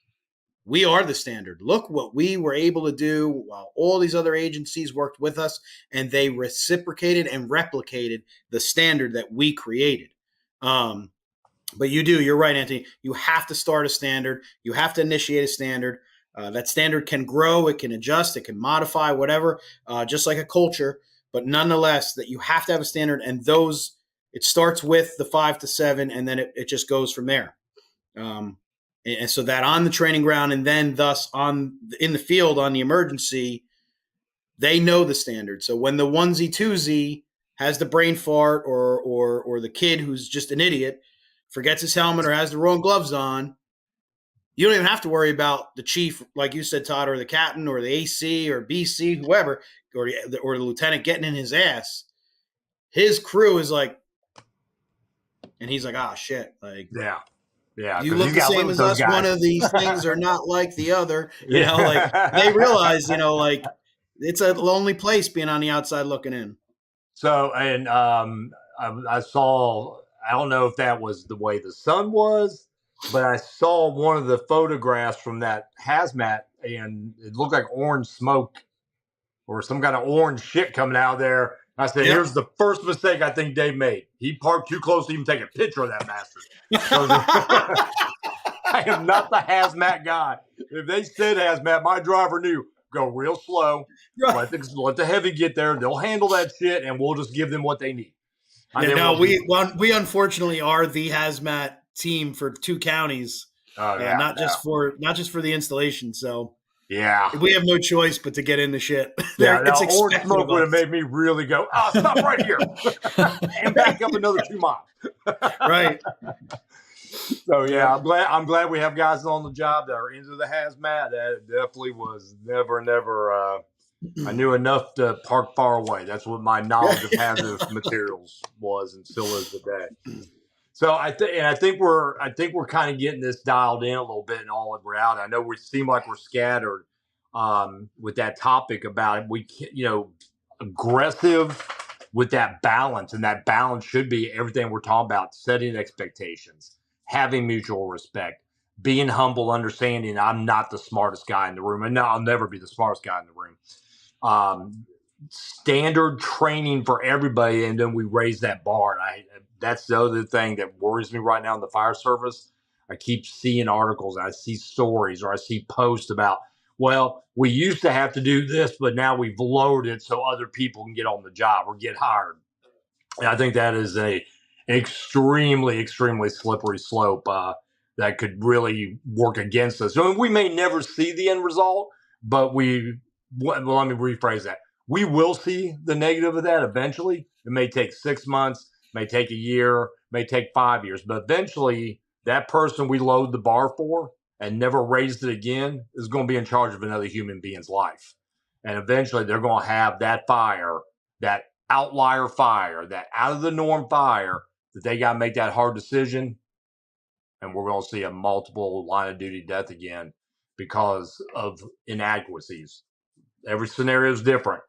Speaker 5: We are the standard. Look what we were able to do while all these other agencies worked with us, and they reciprocated and replicated the standard that we created. But you're right, Anthony. You have to start a standard. You have to initiate a standard. That standard can grow. It can adjust. It can modify, whatever, just like a culture. But nonetheless, that you have to have a standard, and it starts with the 5 to 7, and then it just goes from there. And so that on the training ground, and then thus in the field on the emergency, they know the standard. So when the onesie twosie has the brain fart, or the kid who's just an idiot forgets his helmet or has the wrong gloves on, you don't even have to worry about the chief, like you said, Todd, or the captain, or the AC, or BC, whoever, or the lieutenant getting in his ass. His crew is like, and he's like, ah, shit. Like,
Speaker 3: yeah.
Speaker 5: You look the same as us. Guys. One of these things are not like the other. You know, like they realize, like it's a lonely place being on the outside looking in.
Speaker 3: So, and I saw, I don't know if that was the way the sun was, but I saw one of the photographs from that hazmat, and it looked like orange smoke or some kind of orange shit coming out there. I said, Here's the first mistake I think Dave made. He parked too close to even take a picture of that bastard. I am not the hazmat guy. If they said hazmat, my driver knew, go real slow. Let the heavy get there. They'll handle that shit, and we'll just give them what they need.
Speaker 5: We unfortunately are the hazmat team for 2 counties, not just for the installation. So we have no choice but to get in the shit.
Speaker 3: Orange smoke would have made me really go, stop right here and back up another 2 miles.
Speaker 5: Right.
Speaker 3: So I'm glad we have guys on the job that are into the hazmat. That definitely was never. I knew enough to park far away. That's what my knowledge of hazardous materials was, and still is today. So I think we're kind of getting this dialed in a little bit in all of reality. I know we seem like we're scattered with that topic about it. We aggressive with that balance, and that balance should be everything we're talking about: setting expectations, having mutual respect, being humble, understanding I'm not the smartest guy in the room, and no, I'll never be the smartest guy in the room. Standard training for everybody, and then we raise that bar. that's the other thing that worries me right now in the fire service. I keep seeing articles, I see stories, or I see posts about, well, we used to have to do this, but now we've lowered it so other people can get on the job or get hired. And I think that is a extremely, extremely slippery slope that could really work against us. So we may never see the end result, but let me rephrase that. We will see the negative of that eventually. It may take 6 months, may take a year, may take 5 years, but eventually that person we load the bar for and never raised it again is going to be in charge of another human being's life. And eventually they're going to have that fire, that outlier fire, that out of the norm fire, that they got to make that hard decision. And we're going to see a multiple line of duty death again because of inadequacies. Every scenario is different.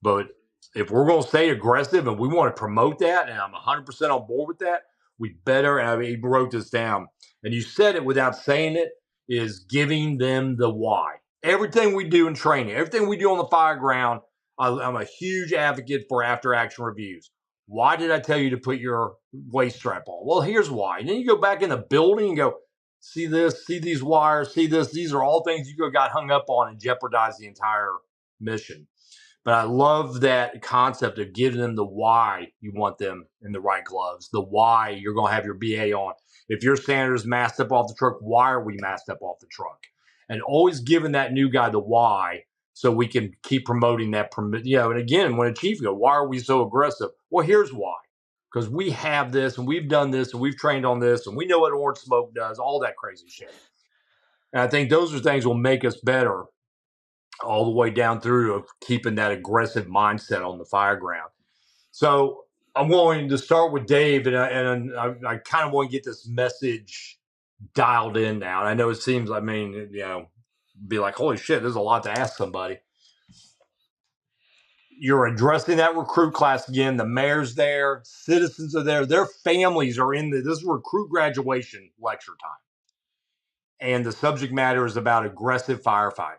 Speaker 3: But if we're going to stay aggressive and we want to promote that, and I'm 100% on board with that, we better, and I even wrote this down, and you said it without saying it, is giving them the why. Everything we do in training, everything we do on the fire ground, I'm a huge advocate for after action reviews. Why did I tell you to put your waist strap on? Well, here's why. And then you go back in the building and go, see this, see these wires, see this. These are all things you got hung up on and jeopardize the entire mission. But I love that concept of giving them the why you want them in the right gloves, the why you're going to have your BA on. If your Sanders masked up off the truck, why are we masked up off the truck? And always giving that new guy the why so we can keep promoting that. And again, when a chief goes, why are we so aggressive? Well, here's why. Because we have this and we've done this and we've trained on this and we know what orange smoke does, all that crazy shit. And I think those are things will make us better all the way down through of keeping that aggressive mindset on the fire ground. So I'm going to start with Dave, and I kind of want to get this message dialed in now. And I know it seems, be like, holy shit, there's a lot to ask somebody. You're addressing that recruit class again. The mayor's there, citizens are there, their families are in this is recruit graduation lecture time. And the subject matter is about aggressive firefighting.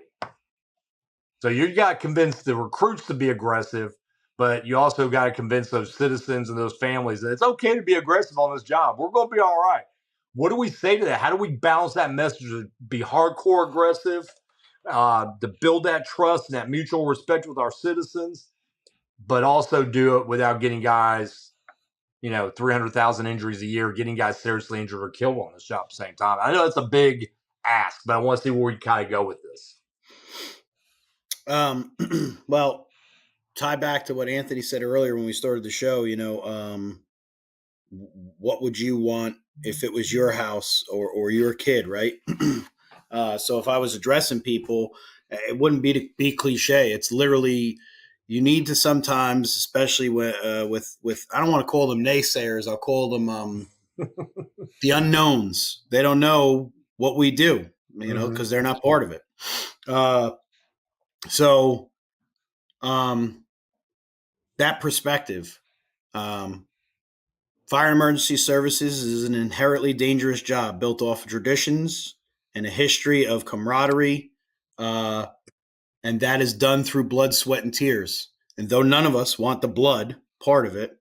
Speaker 3: So you got to convince the recruits to be aggressive, but you also got to convince those citizens and those families that it's okay to be aggressive on this job. We're going to be all right. What do we say to that? How do we balance that message to be hardcore aggressive, to build that trust and that mutual respect with our citizens, but also do it without getting guys, 300,000 injuries a year, getting guys seriously injured or killed on this job at the same time? I know it's a big ask, but I want to see where we kind of go with this.
Speaker 5: Well, tie back to what Anthony said earlier when we started the show, what would you want if it was your house or your kid, right? So if I was addressing people, it wouldn't be to be cliche. It's literally, you need to sometimes, especially with I don't want to call them naysayers. I'll call them the unknowns. They don't know what we do, because they're not part of it. So that perspective, fire and emergency services is an inherently dangerous job built off of traditions and a history of camaraderie. And that is done through blood, sweat, and tears. And though none of us want the blood part of it,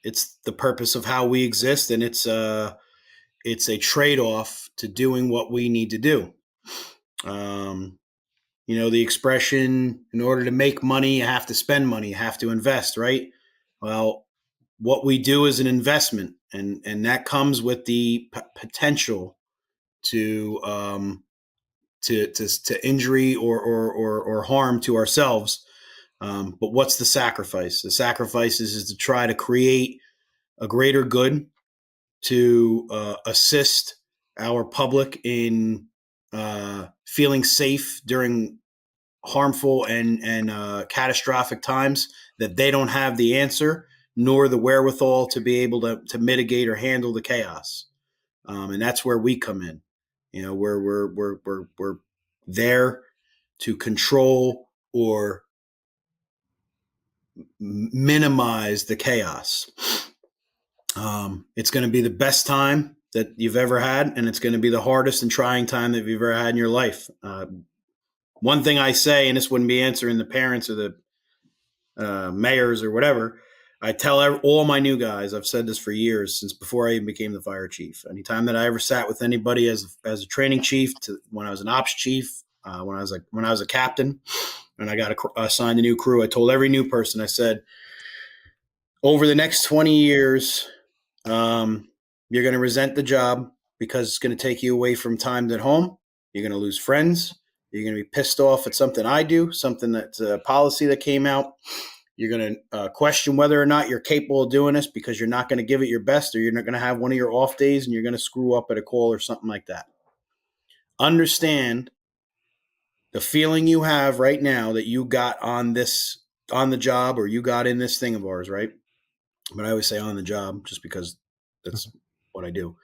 Speaker 5: it's the purpose of how we exist. And it's a trade-off to doing what we need to do. The expression, in order to make money, you have to spend money, you have to invest, right? Well, what we do is an investment, and that comes with the potential to injury or harm to ourselves. But what's the sacrifice? The sacrifice is to try to create a greater good, to assist our public in feeling safe during harmful and catastrophic times that they don't have the answer nor the wherewithal to be able to mitigate or handle the chaos. And that's where we come in. We're there to control or minimize the chaos. It's going to be the best time that you've ever had, and it's going to be the hardest and trying time that you've ever had in your life. One thing I say, and this wouldn't be answering the parents or the mayors or whatever, I tell all my new guys, I've said this for years, since before I even became the fire chief. Anytime that I ever sat with anybody as a training chief, when I was an ops chief, when I was a captain, and I got assigned a new crew, I told every new person, I said, over the next 20 years, you're going to resent the job because it's going to take you away from time at home. You're going to lose friends. You're going to be pissed off at something I do, something that's a policy that came out. You're going to question whether or not you're capable of doing this because you're not going to give it your best, or you're not going to have one of your off days and you're going to screw up at a call or something like that. Understand the feeling you have right now that you got on the job, or you got in this thing of ours, right? But I always say on the job just because that's what I do.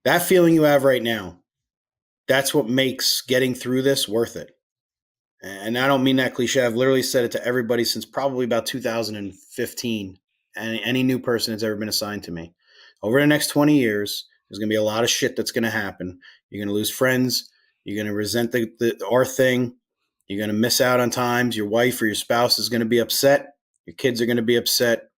Speaker 5: That feeling you have right now, that's what makes getting through this worth it. And I don't mean that cliche. I've literally said it to everybody since probably about 2015. And any new person that's ever been assigned to me. Over the next 20 years, there's going to be a lot of shit that's going to happen. You're going to lose friends. You're going to resent our thing. You're going to miss out on times. Your wife or your spouse is going to be upset. Your kids are going to be upset.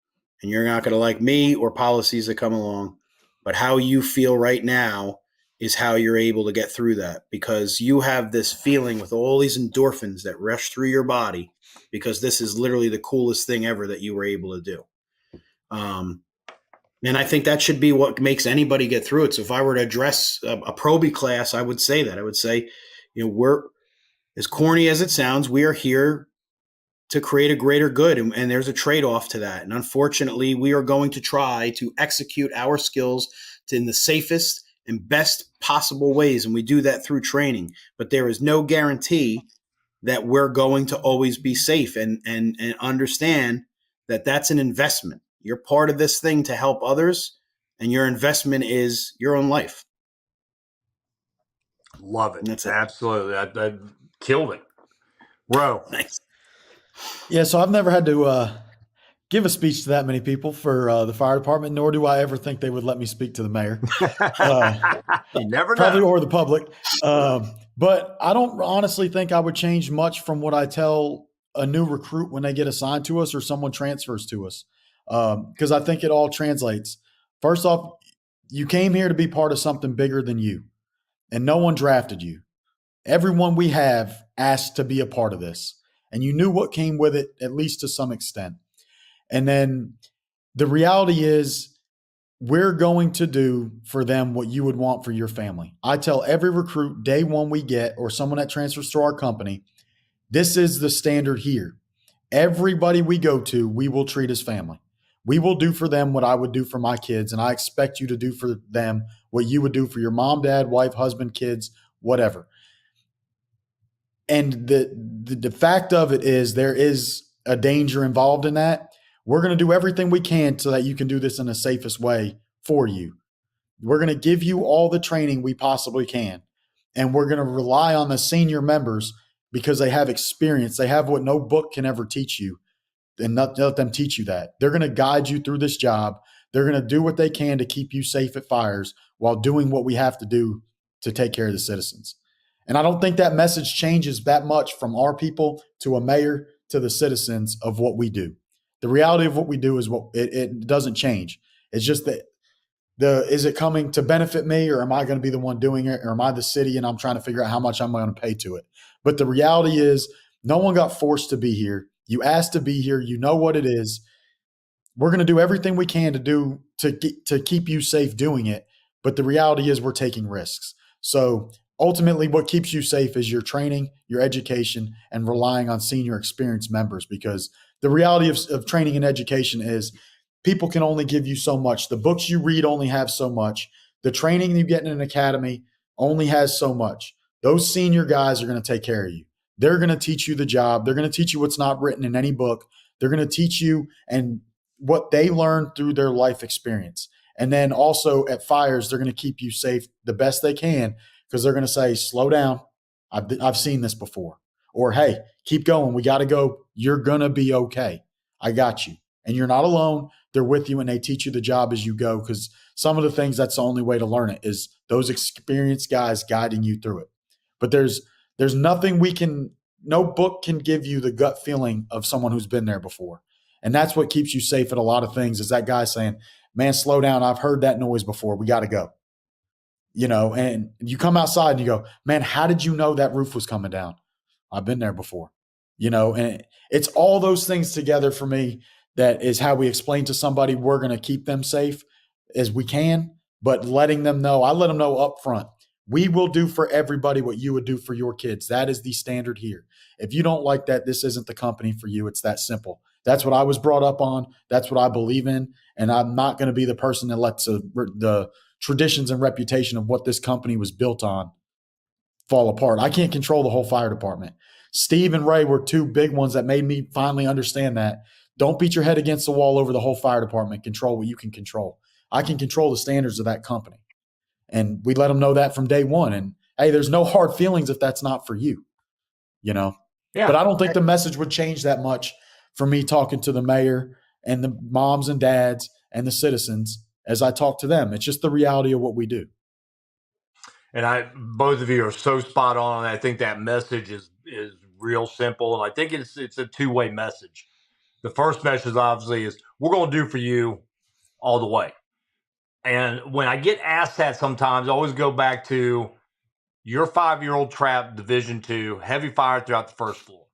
Speaker 5: And you're not going to like me or policies that come along. But how you feel right now is how you're able to get through that, because you have this feeling with all these endorphins that rush through your body, because this is literally the coolest thing ever that you were able to do. And I think that should be what makes anybody get through it. So if I were to address a probie class, I would say that. I would say, we're, as corny as it sounds, we are here to create a greater good. And there's a trade-off to that. And unfortunately, we are going to try to execute our skills in the safest and best possible ways. And we do that through training. But there is no guarantee that we're going to always be safe, and understand that that's an investment. You're part of this thing to help others, and your investment is your own life.
Speaker 3: Love it.
Speaker 5: And that's it.
Speaker 3: Absolutely. I killed it. Bro.
Speaker 5: Nice.
Speaker 4: Yeah, so I've never had to give a speech to that many people for the fire department, nor do I ever think they would let me speak to the mayor.
Speaker 3: You never know.
Speaker 4: Probably, or the public. But I don't honestly think I would change much from what I tell a new recruit when they get assigned to us or someone transfers to us, because I think it all translates. First off, you came here to be part of something bigger than you, and no one drafted you. Everyone we have asked to be a part of this, and you knew what came with it, at least to some extent. And then the reality is, we're going to do for them what you would want for your family. I tell every recruit day one we get, or someone that transfers to our company, this is the standard here. Everybody we go to, we will treat as family. We will do for them what I would do for my kids, and I expect you to do for them what you would do for your mom, dad, wife, husband, kids, whatever. And the fact of it is, there is a danger involved in that. We're going to do everything we can so that you can do this in the safest way for you. We're going to give you all the training we possibly can. And we're going to rely on the senior members because they have experience. They have what no book can ever teach you, and not let them teach you that. They're going to guide you through this job. They're going to do what they can to keep you safe at fires while doing what we have to do to take care of the citizens. And I don't think that message changes that much from our people to a mayor to the citizens of what we do. The reality of what we do is what it doesn't change. It's just that is it coming to benefit me, or am I going to be the one doing it, or am I the city and I'm trying to figure out how much I'm going to pay to it? But the reality is, no one got forced to be here. You asked to be here. You know what it is. We're going to do everything we can to keep you safe doing it. But the reality is, we're taking risks. So ultimately, what keeps you safe is your training, your education, and relying on senior experienced members, because the reality of training and education is people can only give you so much. The books you read only have so much. The training you get in an academy only has so much. Those senior guys are going to take care of you. They're going to teach you the job. They're going to teach you what's not written in any book. They're going to teach you and what they learned through their life experience. And then also at fires, they're going to keep you safe the best they can, because they're going to say, slow down. I've seen this before. Or, hey, keep going. We got to go. You're going to be okay. I got you. And you're not alone. They're with you, and they teach you the job as you go, because some of the things, that's the only way to learn it, is those experienced guys guiding you through it. But there's nothing no book can give you the gut feeling of someone who's been there before. And that's what keeps you safe at a lot of things, is that guy saying, man, slow down. I've heard that noise before. We got to go. And you come outside and you go, man, how did you know that roof was coming down? I've been there before, and it's all those things together for me. That is how we explain to somebody we're going to keep them safe as we can, but letting them know, I let them know up front, we will do for everybody what you would do for your kids. That is the standard here. If you don't like that, this isn't the company for you. It's that simple. That's what I was brought up on. That's what I believe in. And I'm not going to be the person that lets the traditions and reputation of what this company was built on fall apart. I can't control the whole fire department. Steve and Ray were two big ones that made me finally understand that. Don't beat your head against the wall over the whole fire department. Control what you can control. I can control the standards of that company. And we let them know that from day one. And hey, there's no hard feelings if that's not for you, Yeah. But I don't think the message would change that much for me talking to the mayor and the moms and dads and the citizens as I talk to them. It's just the reality of what we do.
Speaker 3: And both of you are so spot on. I think that message is real simple. And I think it's a two-way message. The first message obviously is we're going to do for you all the way. And when I get asked that sometimes, I always go back to your 5-year-old trapped Division II, heavy fire throughout the first floor.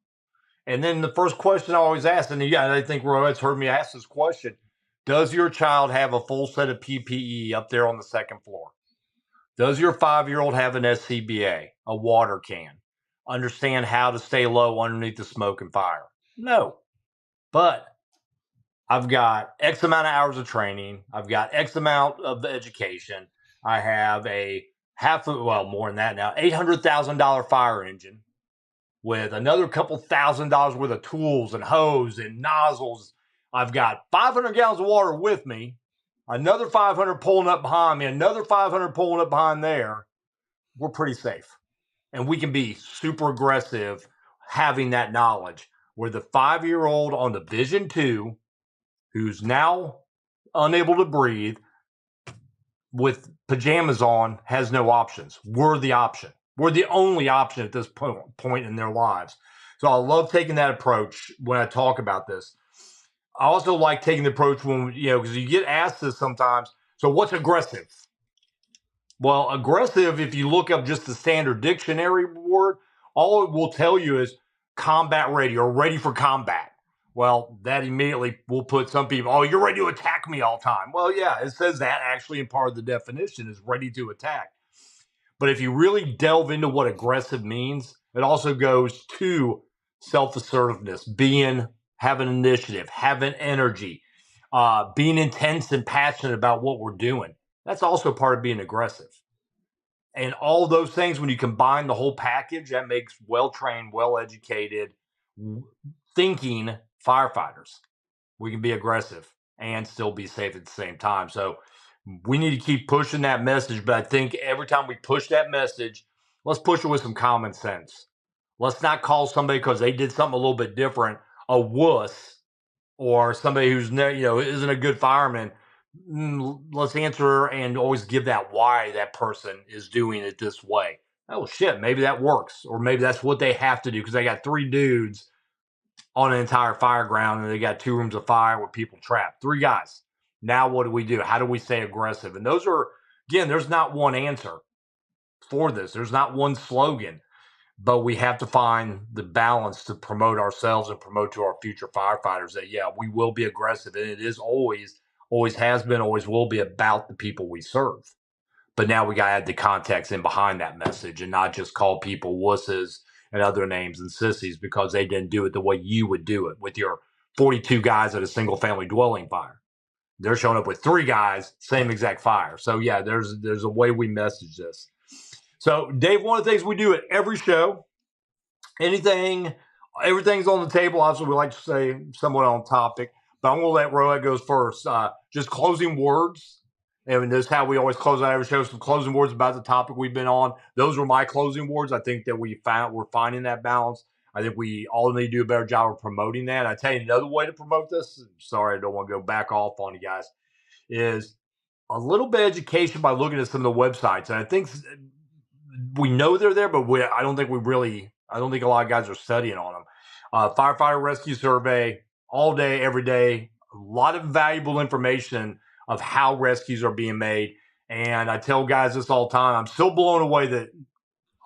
Speaker 3: And then the first question I always ask, and I think Rowett's heard me ask this question, does your child have a full set of PPE up there on the second floor? Does your 5-year-old have an SCBA, a water can, understand how to stay low underneath the smoke and fire? No. But I've got X amount of hours of training. I've got X amount of education. I have more than that now, $800,000 fire engine with another couple $1,000s worth of tools and hose and nozzles. I've got 500 gallons of water with me, another 500 pulling up behind me, another 500 pulling up behind there. We're pretty safe. And we can be super aggressive having that knowledge. Where the 5-year-old on Division II, who's now unable to breathe with pajamas on, has no options. We're the option. We're the only option at this point in their lives. So I love taking that approach when I talk about this. I also like taking the approach when, because you get asked this sometimes. So what's aggressive? Well, aggressive, if you look up just the standard dictionary word, all it will tell you is combat ready or ready for combat. Well, that immediately will put some people, oh, you're ready to attack me all the time. Well, yeah, it says that actually in part of the definition is ready to attack. But if you really delve into what aggressive means, it also goes to self-assertiveness, having initiative, having energy, being intense and passionate about what we're doing. That's also part of being aggressive. And all those things, when you combine the whole package, that makes well-trained, well-educated, thinking firefighters. We can be aggressive and still be safe at the same time. So we need to keep pushing that message. But I think every time we push that message, let's push it with some common sense. Let's not call somebody because they did something a little bit different a wuss, or somebody who's isn't a good fireman. Let's answer and always give that why that person is doing it this way. Oh shit, maybe that works, or maybe that's what they have to do because they got 3 dudes on an entire fire ground and they got 2 rooms of fire with people trapped. 3 guys. Now what do we do? How do we stay aggressive? And those are, again, there's not one answer for this. There's not one slogan, but we have to find the balance to promote ourselves and promote to our future firefighters that, yeah, we will be aggressive. And it is always has been, always will be about the people we serve. But now we got to add the context in behind that message and not just call people wusses and other names and sissies because they didn't do it the way you would do it with your 42 guys at a single family dwelling fire. They're showing up with 3 guys, same exact fire. So yeah, there's a way we message this. So Dave, one of the things we do at every show, everything's on the table. Obviously, we like to say somewhat on topic, but I'm going to let Rowett go first. Just closing words. And this is how we always close out every show. Some closing words about the topic we've been on. Those were my closing words. I think that we're finding that balance. I think we all need to do a better job of promoting that. I tell you another way to promote this. Sorry, I don't want to go back off on you guys. Is a little bit of education by looking at some of the websites. And I think we know they're there, but I don't think a lot of guys are studying on them. Firefighter Rescue Survey, all day, every day. A lot of valuable information of how rescues are being made. And I tell guys this all the time. I'm still blown away that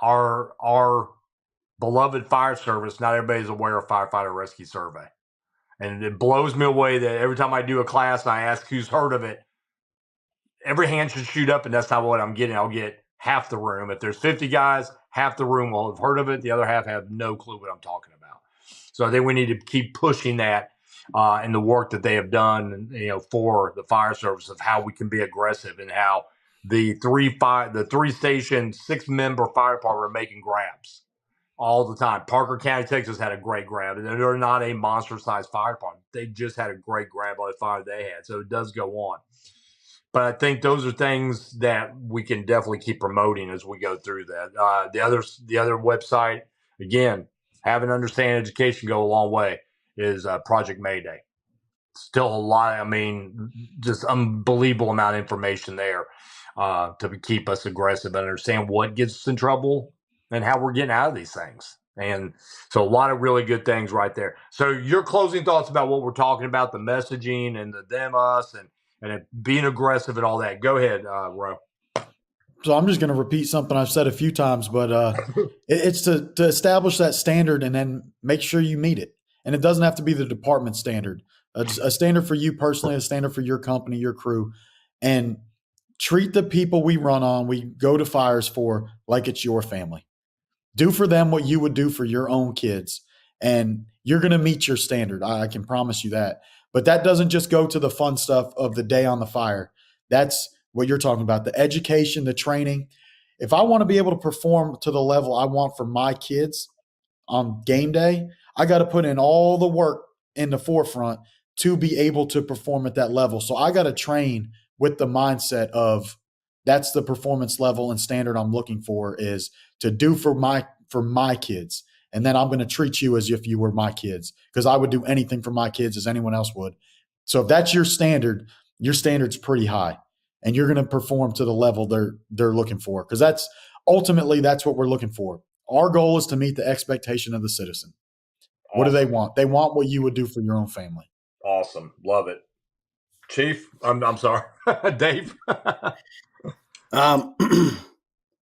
Speaker 3: our beloved fire service, not everybody's aware of Firefighter Rescue Survey. And it blows me away that every time I do a class and I ask who's heard of it, every hand should shoot up, and that's not what I'm getting. I'll get half the room. If there's 50 guys, half the room will have heard of it. The other half have no clue what I'm talking about. So I think we need to keep pushing that in the work that they have done, for the fire service, of how we can be aggressive, and how the three station 6-member fire department are making grabs all the time. Parker County, Texas had a great grab. And they're not a monster-sized fire department. They just had a great grab on the fire they had. So it does go on. But I think those are things that we can definitely keep promoting as we go through that. The other website, again, having understanding education go a long way, is Project Mayday. Still a lot. Just unbelievable amount of information there to keep us aggressive and understand what gets us in trouble and how we're getting out of these things. And so a lot of really good things right there. So your closing thoughts about what we're talking about, the messaging and the them, us, and being aggressive and all that. Go ahead, Ro.
Speaker 4: So I'm just going to repeat something I've said a few times, but it's to establish that standard and then make sure you meet it. And it doesn't have to be the department standard, a standard for you personally, a standard for your company, your crew, and treat the people we go to fires for, like it's your family. Do for them what you would do for your own kids, and you're going to meet your standard. I can promise you that. But that doesn't just go to the fun stuff of the day on the fire. That's what you're talking about, the education, the training. If I want to be able to perform to the level I want for my kids on game day, I got to put in all the work in the forefront to be able to perform at that level. So I got to train with the mindset of that's the performance level and standard I'm looking for, is to do for my kids. And then I'm going to treat you as if you were my kids, because I would do anything for my kids as anyone else would. So if that's your standard's pretty high, and you're going to perform to the level they're looking for, because that's what we're looking for. Our goal is to meet the expectation of the citizen. Awesome. What do they want? They want what you would do for your own family.
Speaker 3: Awesome. Love it. Chief, I'm sorry. Dave.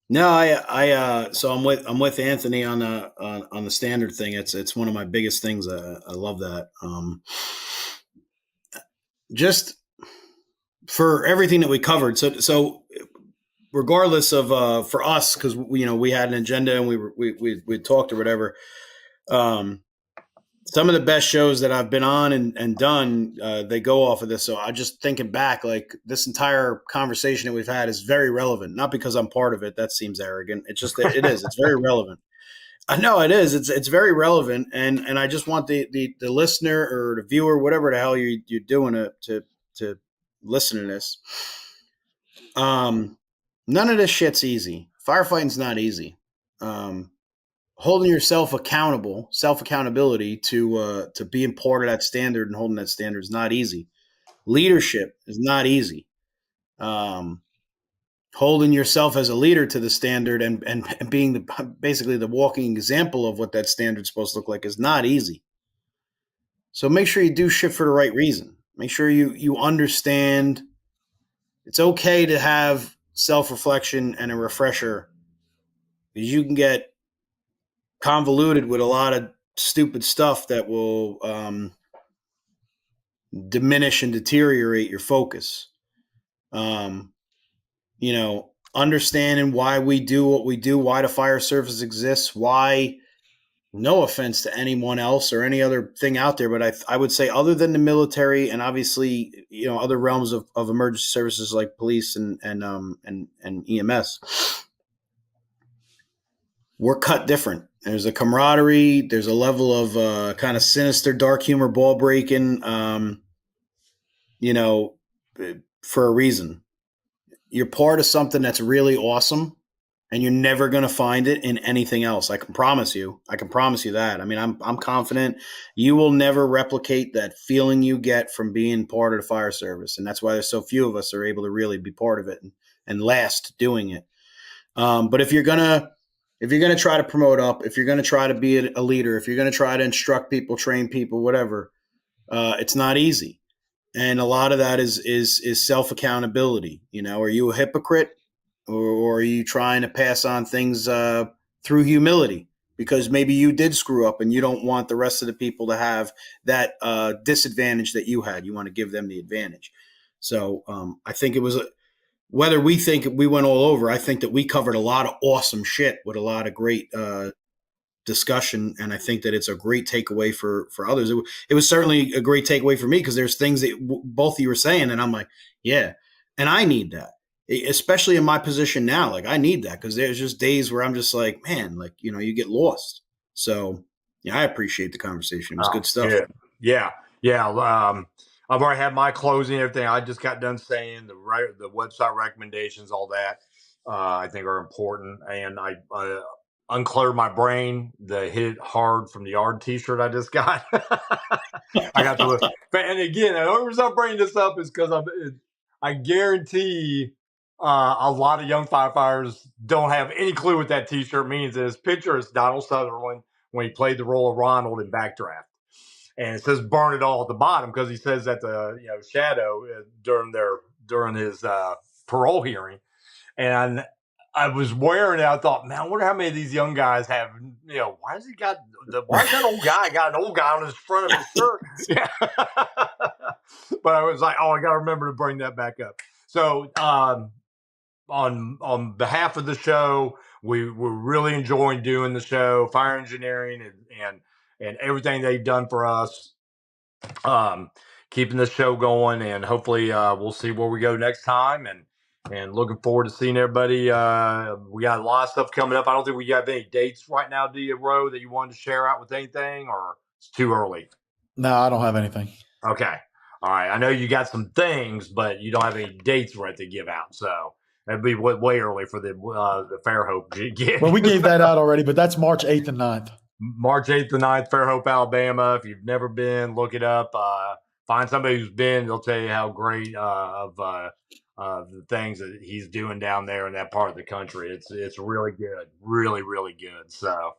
Speaker 5: No, so I'm with Anthony on the standard thing. It's one of my biggest things. I love that. Just for everything that we covered. So regardless of for us, because we had an agenda and we talked or whatever. Some of the best shows that I've been on and done, they go off of this. So I just thinking back, like this entire conversation that we've had is very relevant. Not because I'm part of it. That seems arrogant. It's just it is. It's very relevant. I know it is. It's very relevant, and I just want the listener or the viewer, whatever the hell you're doing to listen to this. None of this shit's easy. Firefighting's not easy. Holding yourself accountable, self-accountability to being part of that standard and holding that standard is not easy. Leadership is not easy. Holding yourself as a leader to the standard and being basically the walking example of what that standard's supposed to look like is not easy. So make sure you do shit for the right reason. Make sure you understand it's okay to have self-reflection and a refresher, because you can get convoluted with a lot of stupid stuff that will diminish and deteriorate your focus. Understanding why we do what we do, why the fire service exists, why, no offense to anyone else or any other thing out there, but I would say other than the military and obviously, other realms of emergency services like police and EMS, we're cut different. There's a camaraderie. There's a level of kind of sinister, dark humor, ball breaking, for a reason. You're part of something that's really awesome, and you're never going to find it in anything else. I can promise you that. I mean, I'm confident you will never replicate that feeling you get from being part of the fire service. And that's why there's so few of us are able to really be part of it and last doing it. But if you're going to try to promote up, if you're going to try to be a leader, if you're going to try to instruct people, train people, whatever, It's not easy. And a lot of that is self accountability. Are you a hypocrite, or are you trying to pass on things through humility? Because maybe you did screw up and you don't want the rest of the people to have that disadvantage that you had. You want to give them the advantage. So I think it was whether we think we went all over. I think that we covered a lot of awesome shit with a lot of great discussion, and I think that it's a great takeaway for others. It was certainly a great takeaway for me, because there's things that both of you were saying, and I'm like, yeah, and I need that, especially in my position now. Like, I need that, because there's just days where I'm just like, man, like, you get lost. So yeah, I appreciate the conversation. It was good stuff.
Speaker 3: Good. Yeah. I've already had my closing, everything. I just got done saying the website recommendations, all that I think are important, and I uncleared my brain. The hit it hard from the yard T-shirt I just got. I got to, and again, the only reason I'm bringing this up is because I guarantee a lot of young firefighters don't have any clue what that T-shirt means. And his picture is Donald Sutherland when he played the role of Ronald in Backdraft, and it says "burn it all" at the bottom, because he says that the Shadow during his parole hearing. And I was wearing it. I thought, man, I wonder how many of these young guys have, why does that old guy got an old guy on his front of his shirt? Yeah. But I was like, I got to remember to bring that back up. So on behalf of the show, we're really enjoying doing the show, Fire Engineering, and everything they've done for us, keeping the show going, and hopefully we'll see where we go next time. And looking forward to seeing everybody. We got a lot of stuff coming up. I don't think we have any dates right now, do you, Ro, that you wanted to share out with anything, or it's too early?
Speaker 4: No, I don't have anything.
Speaker 3: Okay. All right. I know you got some things, but you don't have any dates right to give out. So that'd be way early for the Fairhope gig.
Speaker 4: Well, we gave that out already, but that's March 8th and 9th.
Speaker 3: March 8th and 9th, Fairhope, Alabama. If you've never been, look it up. Find somebody who's been. They'll tell you how great of the things that he's doing down there in that part of the country. It's really good. Really, really good. So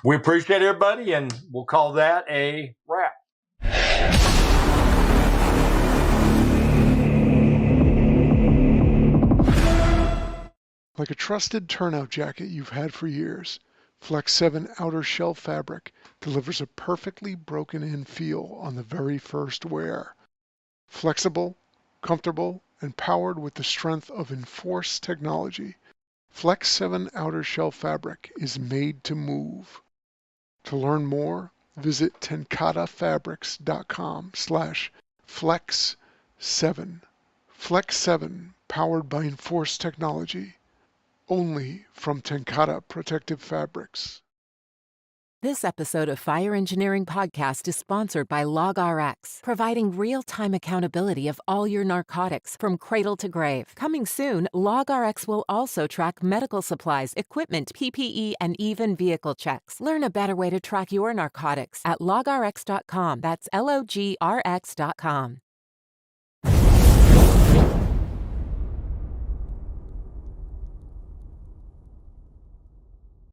Speaker 3: we appreciate everybody, and we'll call that a wrap.
Speaker 1: Like a trusted turnout jacket you've had for years, Flex 7 outer shell fabric delivers a perfectly broken-in feel on the very first wear. Flexible, comfortable, and powered with the strength of Enforce technology, Flex 7 outer shell fabric is made to move. To learn more, visit tencatafabrics.com/flex7. Flex 7, powered by Enforce technology, only from TenCate Protective Fabrics.
Speaker 2: This episode of Fire Engineering Podcast is sponsored by LogRX, providing real-time accountability of all your narcotics from cradle to grave. Coming soon, LogRX will also track medical supplies, equipment, PPE, and even vehicle checks. Learn a better way to track your narcotics at logrx.com. That's LOGRX.com.